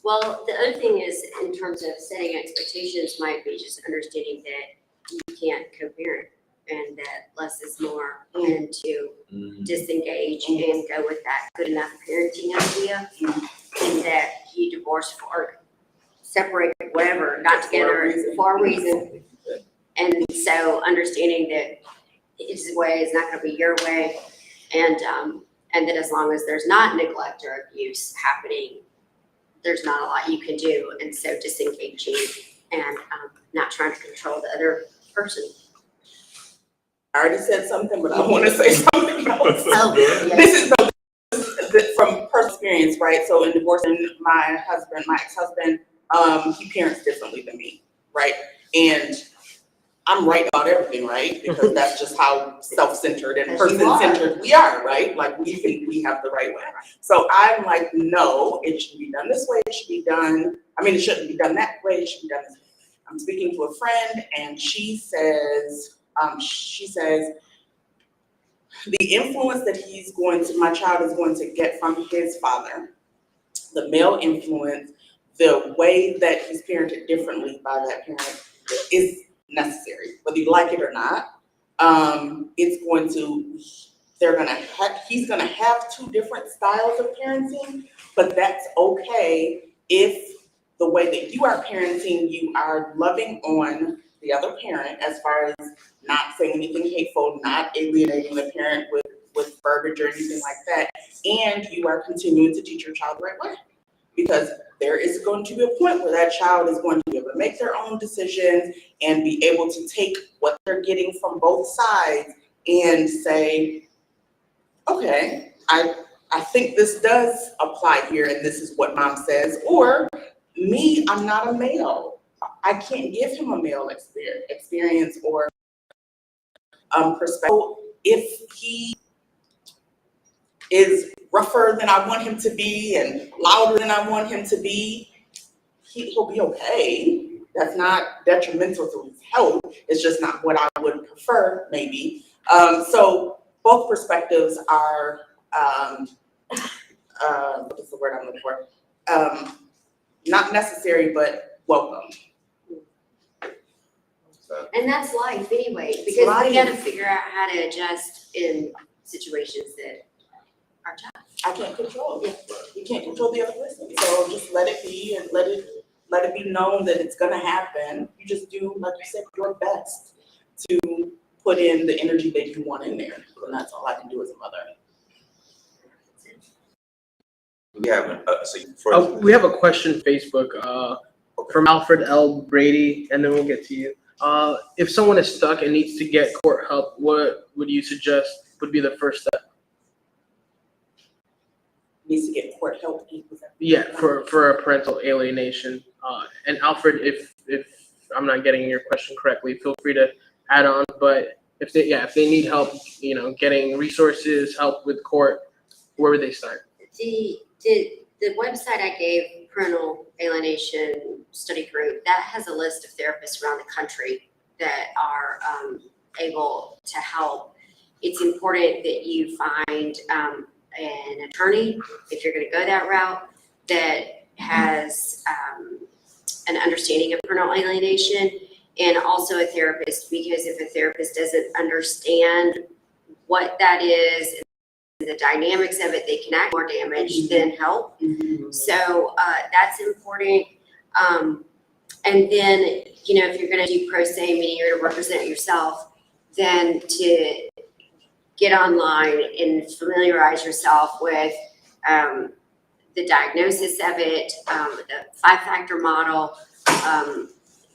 Well, the other thing is, in terms of setting expectations, might be just understanding that you can't co-parent and that less is more, and to disengage and go with that good enough parenting idea, and that you divorce or separate, whatever, not together for a reason. And so understanding that his way is not gonna be your way, and that as long as there's not neglect or abuse happening, there's not a lot you can do, and so disengaging and not trying to control the other person. I already said something, but I want to say something else. Oh, yes. This is from personal experience, right? So in divorcing my ex-husband, he parents differently than me, right? And I'm right about everything, right? Because that's just how self-centered and person-centered we are, right? Like we think we have the right way. So I'm like, no, it should be done this way. It should be done. I mean, it shouldn't be done that way. It should be done this way. I'm speaking to a friend, and she says, the influence that my child is going to get from his father, the male influence, the way that he's parented differently by that parent is necessary, whether you like it or not. He's gonna have two different styles of parenting, but that's okay if the way that you are parenting, you are loving on the other parent as far as not saying anything hateful, not alienating the parent with verbiage or anything like that, and you are continuing to teach your child the right way. Because there is going to be a point where that child is going to be able to make their own decisions and be able to take what they're getting from both sides and say, okay, I think this does apply here and this is what mom says, or me, I'm not a male. I can't give him a male experience or perspective. If he is rougher than I want him to be and louder than I want him to be, he'll be okay. That's not detrimental to his health. It's just not what I would prefer, maybe. So both perspectives are, what's the word I'm looking for? Not necessary, but welcome. And that's life anyway, because we gotta figure out how to adjust in situations that are tough. I can't control it. You can't control the other person. So just let it be and let it be known that it's gonna happen. You just do, like you said, your best to put in the energy that you want in there. And that's all I can do as a mother. We have a question Facebook from Alfred L. Brady, and then we'll get to you. If someone is stuck and needs to get court help, what would you suggest would be the first step? Needs to get court help. Yeah, for a parental alienation. And Alfred, if I'm not getting your question correctly, feel free to add on. But if they need help, getting resources, help with court, where would they start? The website I gave, Parental Alienation Study Group, that has a list of therapists around the country that are able to help. It's important that you find an attorney, if you're gonna go that route, that has an understanding of parental alienation, and also a therapist, because if a therapist doesn't understand what that is and the dynamics of it, they can act more damage than help. So that's important. And then, you know, if you're gonna do pro se, meaning you're gonna represent yourself, then to get online and familiarize yourself with the diagnosis of it, the 5-factor model,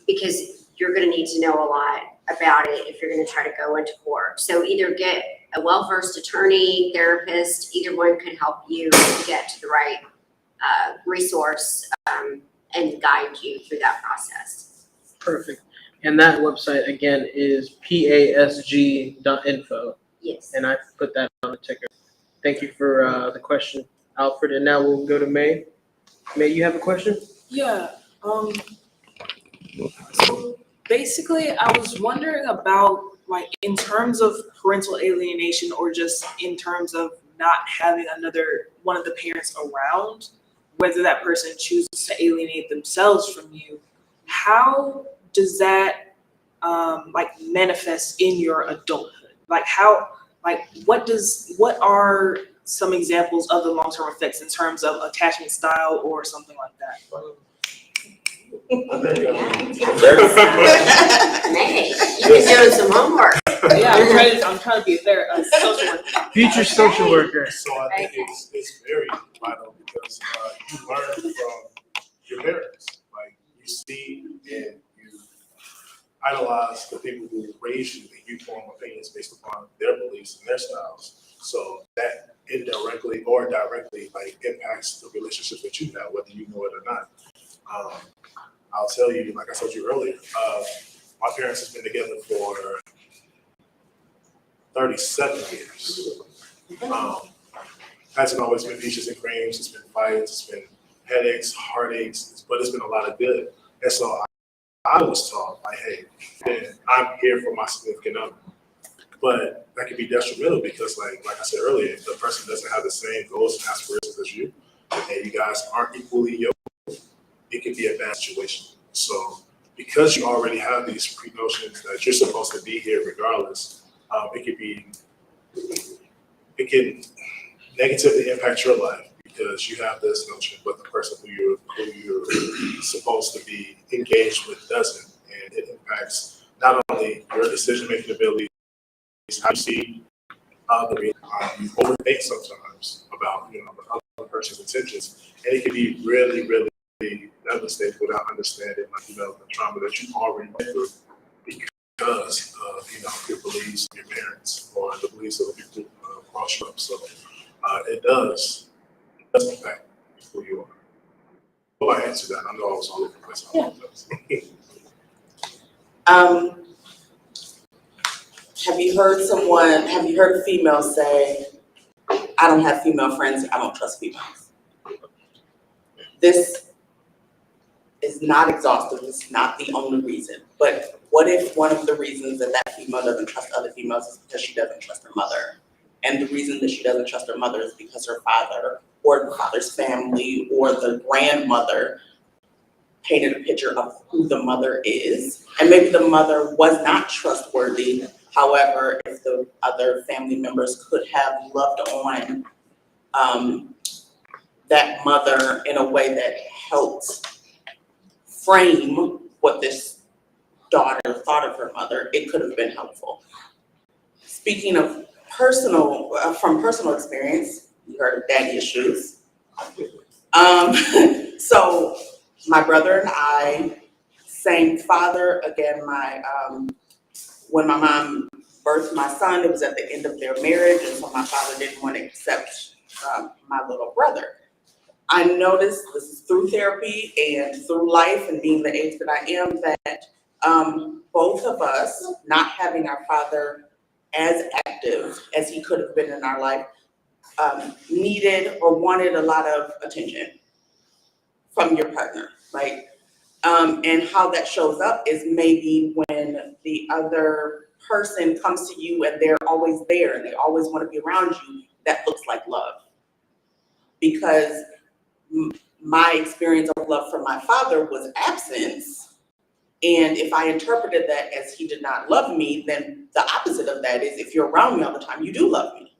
because you're gonna need to know a lot about it if you're gonna try to go into court. So either get a well-versed attorney, therapist, either one could help you get to the right resource and guide you through that process. Perfect. And that website again is pasg.info. Yes. And I put that on the ticker. Thank you for the question, Alfred. And now we'll go to May. May, you have a question? Yeah, so basically I was wondering about, like, in terms of parental alienation, or just in terms of not having another one of the parents around, whether that person chooses to alienate themselves from you, how does that like manifest in your adulthood? Like what are some examples of the long-term effects in terms of attachment style or something like that? Hey, you've been doing some homework. Yeah, I'm trying to be a social worker. Future social worker. So I think it's very vital because you learn from your parents. Like, you see and you idolize the people who raised you, and you form opinions based upon their beliefs and their styles. So that indirectly or directly impacts the relationship that you have, whether you know it or not. I'll tell you, like I told you earlier, my parents have been together for 37 years. Hasn't always been peaches and creams. It's been fights, it's been headaches, heartaches, but it's been a lot of good. And so I was taught, like, hey, I'm here for my significant other. But that can be detrimental because, like I said earlier, if the person doesn't have the same goals and aspirations as you, and you guys aren't equally yoked, it can be a bad situation. So because you already have these pre-notions that you're supposed to be here regardless, it can negatively impact your life because you have this notion, but the person who you're supposed to be engaged with doesn't, and it impacts not only your decision-making ability, how you see you overthink sometimes about the other person's intentions, and it can be really, really devastating without understanding the trauma that you already went through because of your beliefs, your parents, or the beliefs of the people across you. So it does impact who you are. Well, I answered that. I know I was all over the place. Have you heard a female say, I don't have female friends, I don't trust females? This is not exhaustive, it's not the only reason, but what if one of the reasons that female doesn't trust other females is because she doesn't trust her mother? And the reason that she doesn't trust her mother is because her father or the father's family or the grandmother painted a picture of who the mother is. And maybe the mother was not trustworthy. However, if the other family members could have loved on that mother in a way that helped frame what this daughter thought of her mother, it could have been helpful. Speaking of from personal experience, you heard of daddy issues. So my brother and I, same father. Again, when my mom birthed my son, it was at the end of their marriage, and so my father didn't want to accept my little brother. I noticed, this is through therapy and through life and being the age that I am, that both of us, not having our father as active as he could have been in our life, needed or wanted a lot of attention from your partner, right? And how that shows up is maybe when the other person comes to you and they're always there and they always want to be around you, that looks like love. because my experience of love from my father was absence. And if I interpreted that as he did not love me, then the opposite of that is if you're around me all the time, you do love me.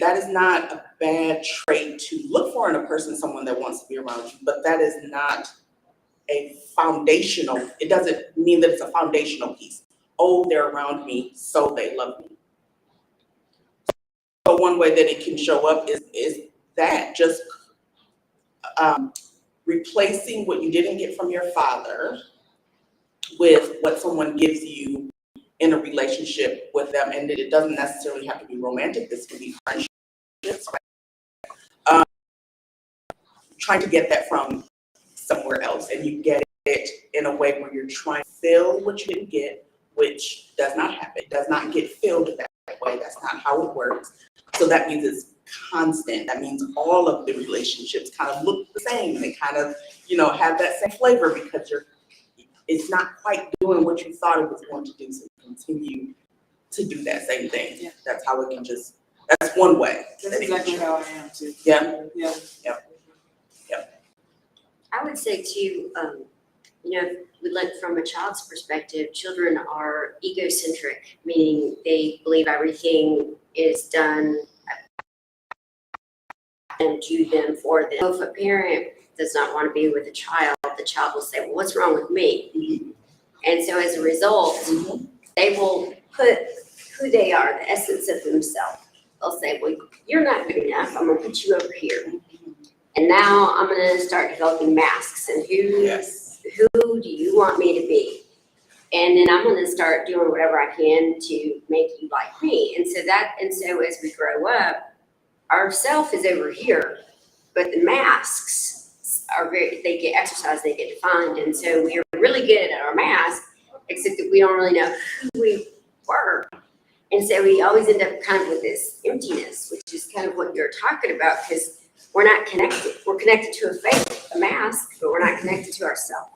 That is not a bad trait to look for in a person, someone that wants to be around you, but that is not a foundational, it doesn't mean that it's a foundational piece. Oh, they're around me, so they love me. So one way that it can show up is that just replacing what you didn't get from your father with what someone gives you in a relationship with them. And it doesn't necessarily have to be romantic. This can be friendships. Trying to get that from somewhere else, and you get it in a way where you're trying to fill what you didn't get, which does not happen. It does not get filled that way. That's not how it works. So that means it's constant. That means all of the relationships kind of look the same. They kind of, have that same flavor because it's not quite doing what you thought it was going to do. So you continue to do that same thing. Yeah. That's how it can that's one way. That's exactly how I am too. Yeah. Yeah. I would say too, if we look from a child's perspective, children are egocentric, meaning they believe everything is done and to them for them. So if a parent does not want to be with a child, the child will say, well, what's wrong with me? Mm-hmm. And so as a result, they will put who they are, the essence of themselves. They'll say, well, you're not good enough. I'm going to put you over here. And now I'm going to start developing masks. And who do you want me to be? And then I'm going to start doing whatever I can to make you like me. And so as we grow up, our self is over here, but the masks they get exercised, they get defined. And so we are really good at our masks, except that we don't really know who we were. And so we always end up kind of with this emptiness, which is kind of what you're talking about, because we're not connected. We're connected to a faith, a mask, but we're not connected to ourselves.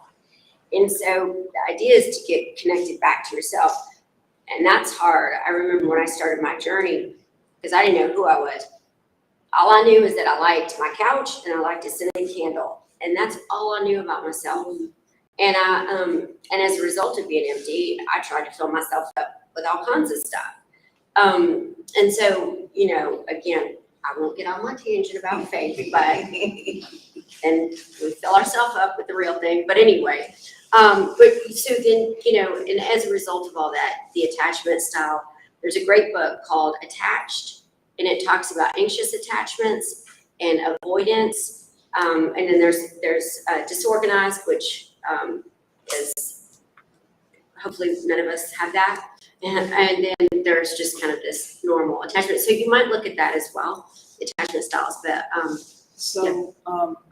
And so the idea is to get connected back to yourself. And that's hard. I remember when I started my journey, because I didn't know who I was. All I knew is that I liked my couch and I liked a scented candle. And that's all I knew about myself. And and as a result of being empty, I tried to fill myself up with all kinds of stuff. And so, again, I won't get on my tangent about faith, but and we fill ourselves up with the real thing. But anyway, but so then, and as a result of all that, the attachment style, there's a great book called Attached, and it talks about anxious attachments and avoidance. And then there's disorganized, which is hopefully none of us have that. And then there's just kind of this normal attachment. So you might look at that as well, attachment styles. But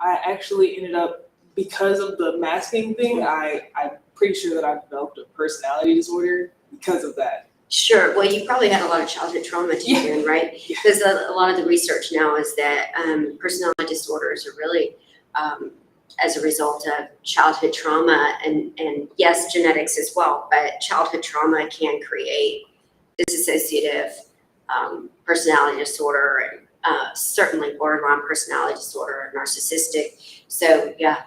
I actually ended up, because of the masking thing, I'm pretty sure that I developed a personality disorder because of that. Sure. Well, you probably had a lot of childhood trauma to begin, right? Because a lot of the research now is that personality disorders are really as a result of childhood trauma, and yes, genetics as well, but childhood trauma can create dissociative personality disorder, and certainly borderline personality disorder, narcissistic. So yeah,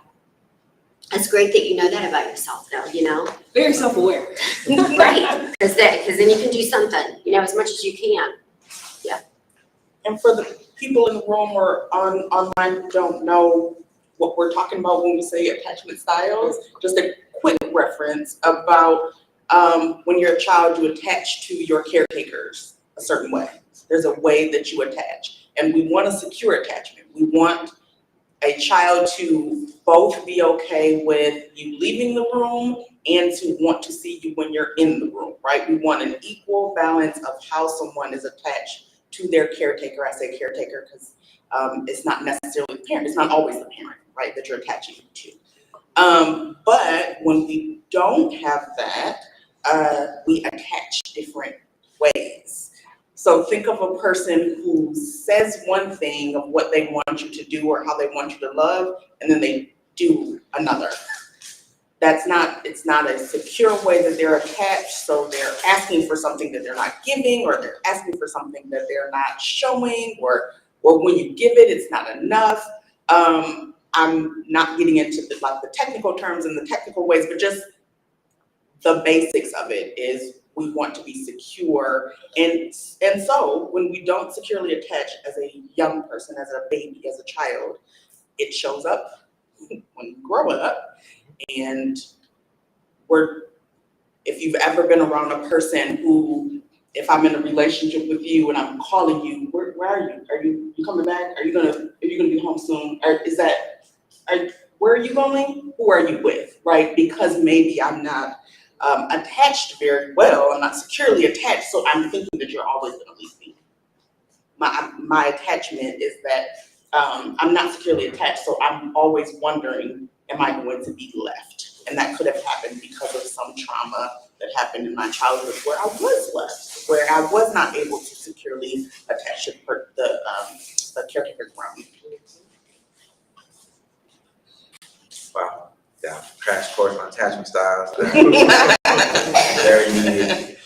it's great that you know that about yourself, though. Very self-aware. Right, because then you can do something, as much as you can. Yeah. And for the people in the room or online who don't know what we're talking about when we say attachment styles, just a quick reference about when you're a child, you attach to your caretakers a certain way. There's a way that you attach, and we want a secure attachment. We want a child to both be okay with you leaving the room and to want to see you when you're in the room, right? We want an equal balance of how someone is attached to their caretaker. I say caretaker because it's not necessarily the parent. It's not always the parent, right, that you're attaching to. But when we don't have that, we attach different ways. So think of a person who says one thing of what they want you to do or how they want you to love, and then they do another. It's not a secure way that they're attached, so they're asking for something that they're not giving, or they're asking for something that they're not showing, or or when you give it, it's not enough. I'm not getting into the technical terms and the technical ways, but just the basics of it is we want to be secure. And so when we don't securely attach as a young person, as a baby, as a child, it shows up when you grow up. And if you've ever been around a person who, if I'm in a relationship with you and I'm calling you, where are you? Are you coming back? Are you gonna be home soon? Or where are you going? Who are you with? Right? Because maybe I'm not attached very well. I'm not securely attached, so I'm thinking that you're always gonna leave me. My attachment is that I'm not securely attached, so I'm always wondering, am I going to be left? And that could have happened because of some trauma that happened in my childhood where I was left, where I was not able to securely attach to the caregivers around me. Wow. Yeah. Crash course on attachment styles. Very needed.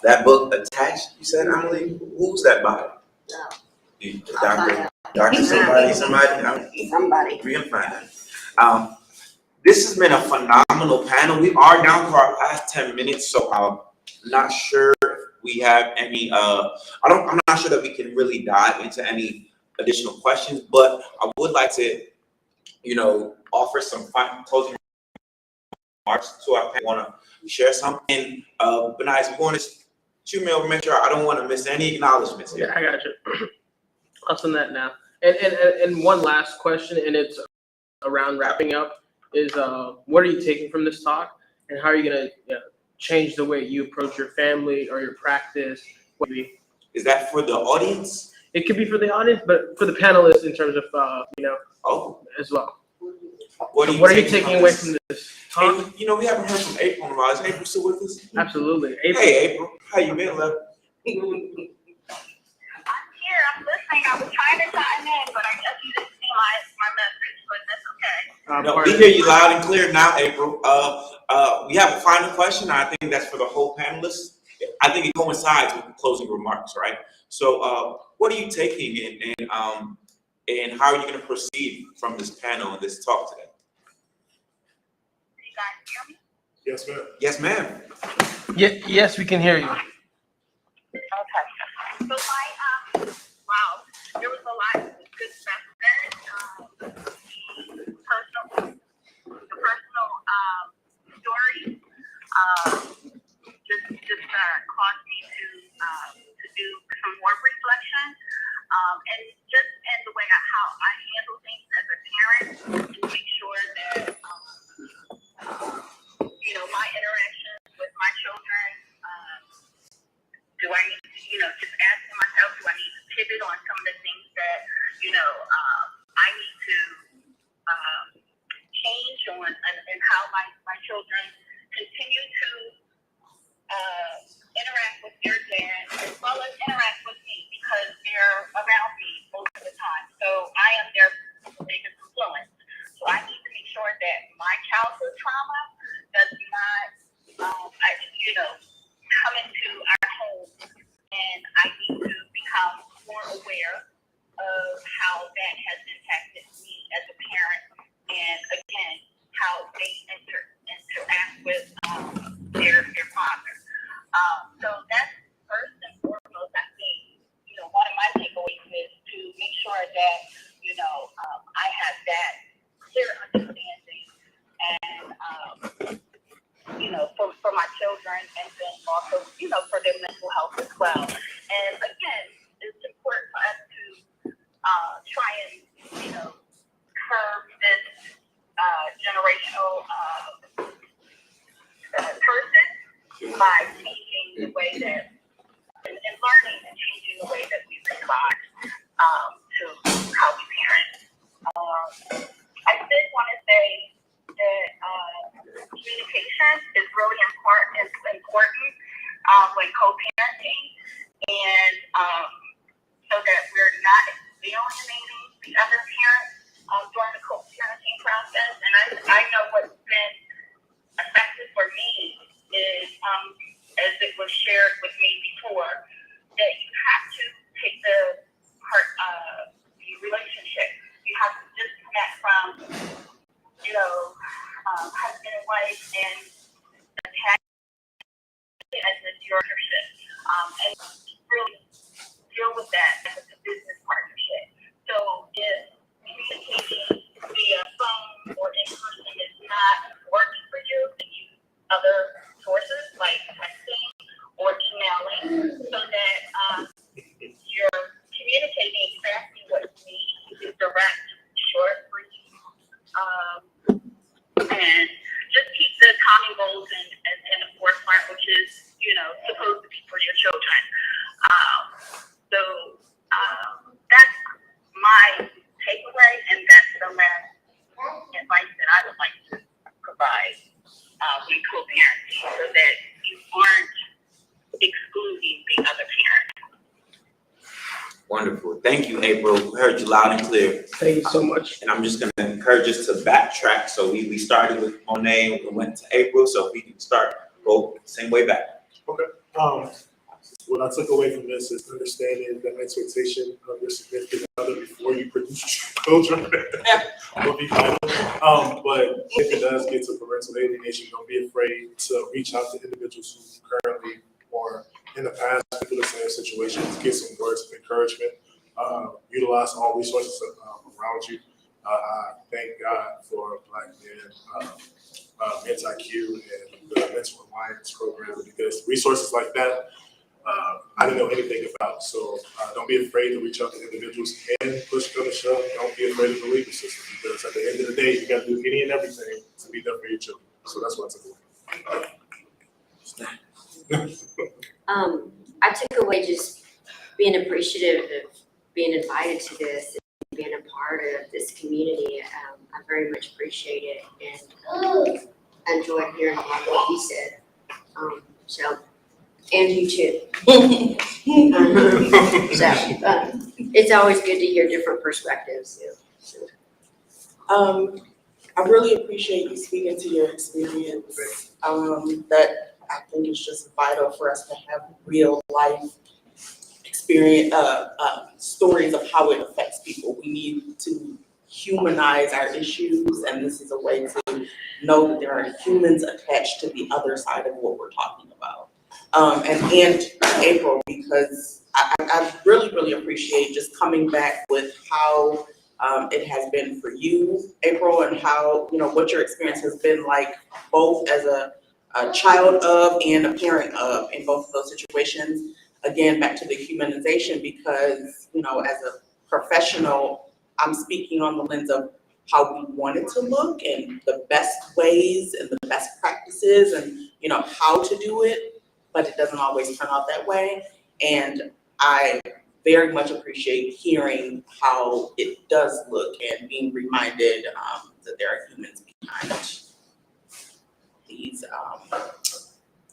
That book, Attached, you said, Emily? Who's that by? Doctor somebody? Somebody. We can find that. This has been a phenomenal panel. We are down to our last 10 minutes, so I'm not sure if we have any, I'm not sure that we can really dive into any additional questions, but I would like to, offer some closing remarks to our panel. Want to share something? But nice, we want to shoot me over, make sure I don't want to miss any acknowledgments here. Yeah, I got you. I'll send that now. And one last question, and it's around wrapping up, is what are you taking from this talk, and how are you going to change the way you approach your family or your practice? Is that for the audience? It could be for the audience, but for the panelists in terms of, as well. What are you taking away from this talk? Hey, we haven't heard from April in a while. Is April still with us? Absolutely. Hey, April. How you been, love? I'm here. I'm listening. I was trying to chime in, but I guess you didn't see my message, but that's okay. No, we hear you loud and clear now, April. We have a final question. I think that's for the whole panelists. I think it coincides with the closing remarks, right? So, what are you taking, and how are you going to proceed from this panel and this talk today? You guys hear me? Yes, ma'am. Yes, ma'am. Yes, we can hear you. Okay. So wow, there was a lot of good stuff said. The personal story just caused me to do some more reflection, and just in the way how I handle things as a parent, to make sure that my interactions with my children. Do I need to, just asking myself, do I need to pivot on some of the things that, I need to change on, and how my children continue to interact with their dad as well as interact with me, because they're around me most of the time. So I am their biggest influence. So I need to make sure that my childhood trauma does not, come into our home, and I need to become more aware of how that has impacted me as a parent, and again, how they interact with their father. So that's first and foremost. I think one of my takeaways is to make sure that I have that clear understanding, and for my children, and then also for their mental health as well. And again, it's important for us to try and curb this generational curses by changing the way that and learning and changing the way that we respond to how we parent. I did want to say that communication is really important when co-parenting, and so that we're not alienating the other parent during the co-parenting process. And I know what's been effective for me is, as it was shared with me before, that you have to take the husband and wife and attach it as a directorship. And really deal with that as a business partnership. So if communicating via phone or in person is not working for you, then use other sources like texting or emailing so that you're communicating exactly what you need, direct, short, brief, and just keep the common goals in the forefront, which is, supposed to be for your children. That's my takeaway, and that's the last advice that I would like to provide when co-parenting, so that you aren't excluding the other parent. Wonderful. Thank you, April. We heard you loud and clear. Thank you so much. And I'm just going to encourage us to backtrack. So we started with Monet and we went to April. So if we can go same way back. Okay. What I took away from this is understanding the expectation of your significant other before you produce children will be vital. But if it does get to parental alienation, don't be afraid to reach out to individuals who currently or in the past been in the same situations, get some words of encouragement, utilize all resources around you. I thank God for Black Men, Anti-Q, and the Mental Alliance program, because resources like that, I didn't know anything about. So don't be afraid to reach out to individuals and push come to shove. Don't be afraid of the legal system, because at the end of the day, you got to do any and everything to be there for your children. So that's what I took away. I took away just being appreciative of being invited to this and being a part of this community. I very much appreciate it, and I enjoyed hearing a lot of what you said. And you too. It's always good to hear different perspectives. I really appreciate you speaking to your experience. That I think is just vital for us to have real life experience, stories of how it affects people. We need to humanize our issues, and this is a way to know that there are humans attached to the other side of what we're talking about. And April, because I really, really appreciate just coming back with how it has been for you, April, and how, what your experience has been like, both as a child of and a parent of in both of those situations. Again, back to the humanization, because, as a professional, I'm speaking on the lens of how we want it to look and the best ways and the best practices and, how to do it, but it doesn't always turn out that way. And I very much appreciate hearing how it does look and being reminded that there are humans behind these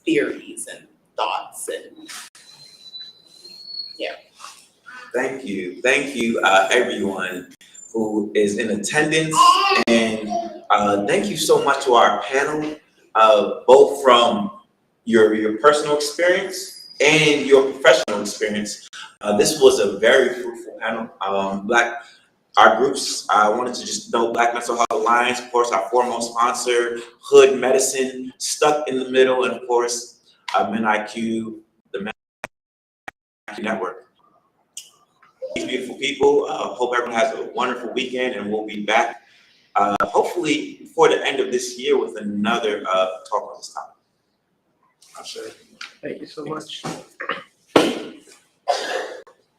theories and thoughts and Thank you, everyone who is in attendance, and thank you so much to our panel, both from your personal experience and your professional experience. This was a very fruitful panel. Our groups, I wanted to just note Black Mental Health Alliance, of course, our foremost sponsor, Hood Medicine, Stuck in the Middle, and of course, MenIQ, the MenIQ Network. These beautiful people, hope everyone has a wonderful weekend, and we'll be back hopefully before the end of this year with another talk on this topic. Thank you so much.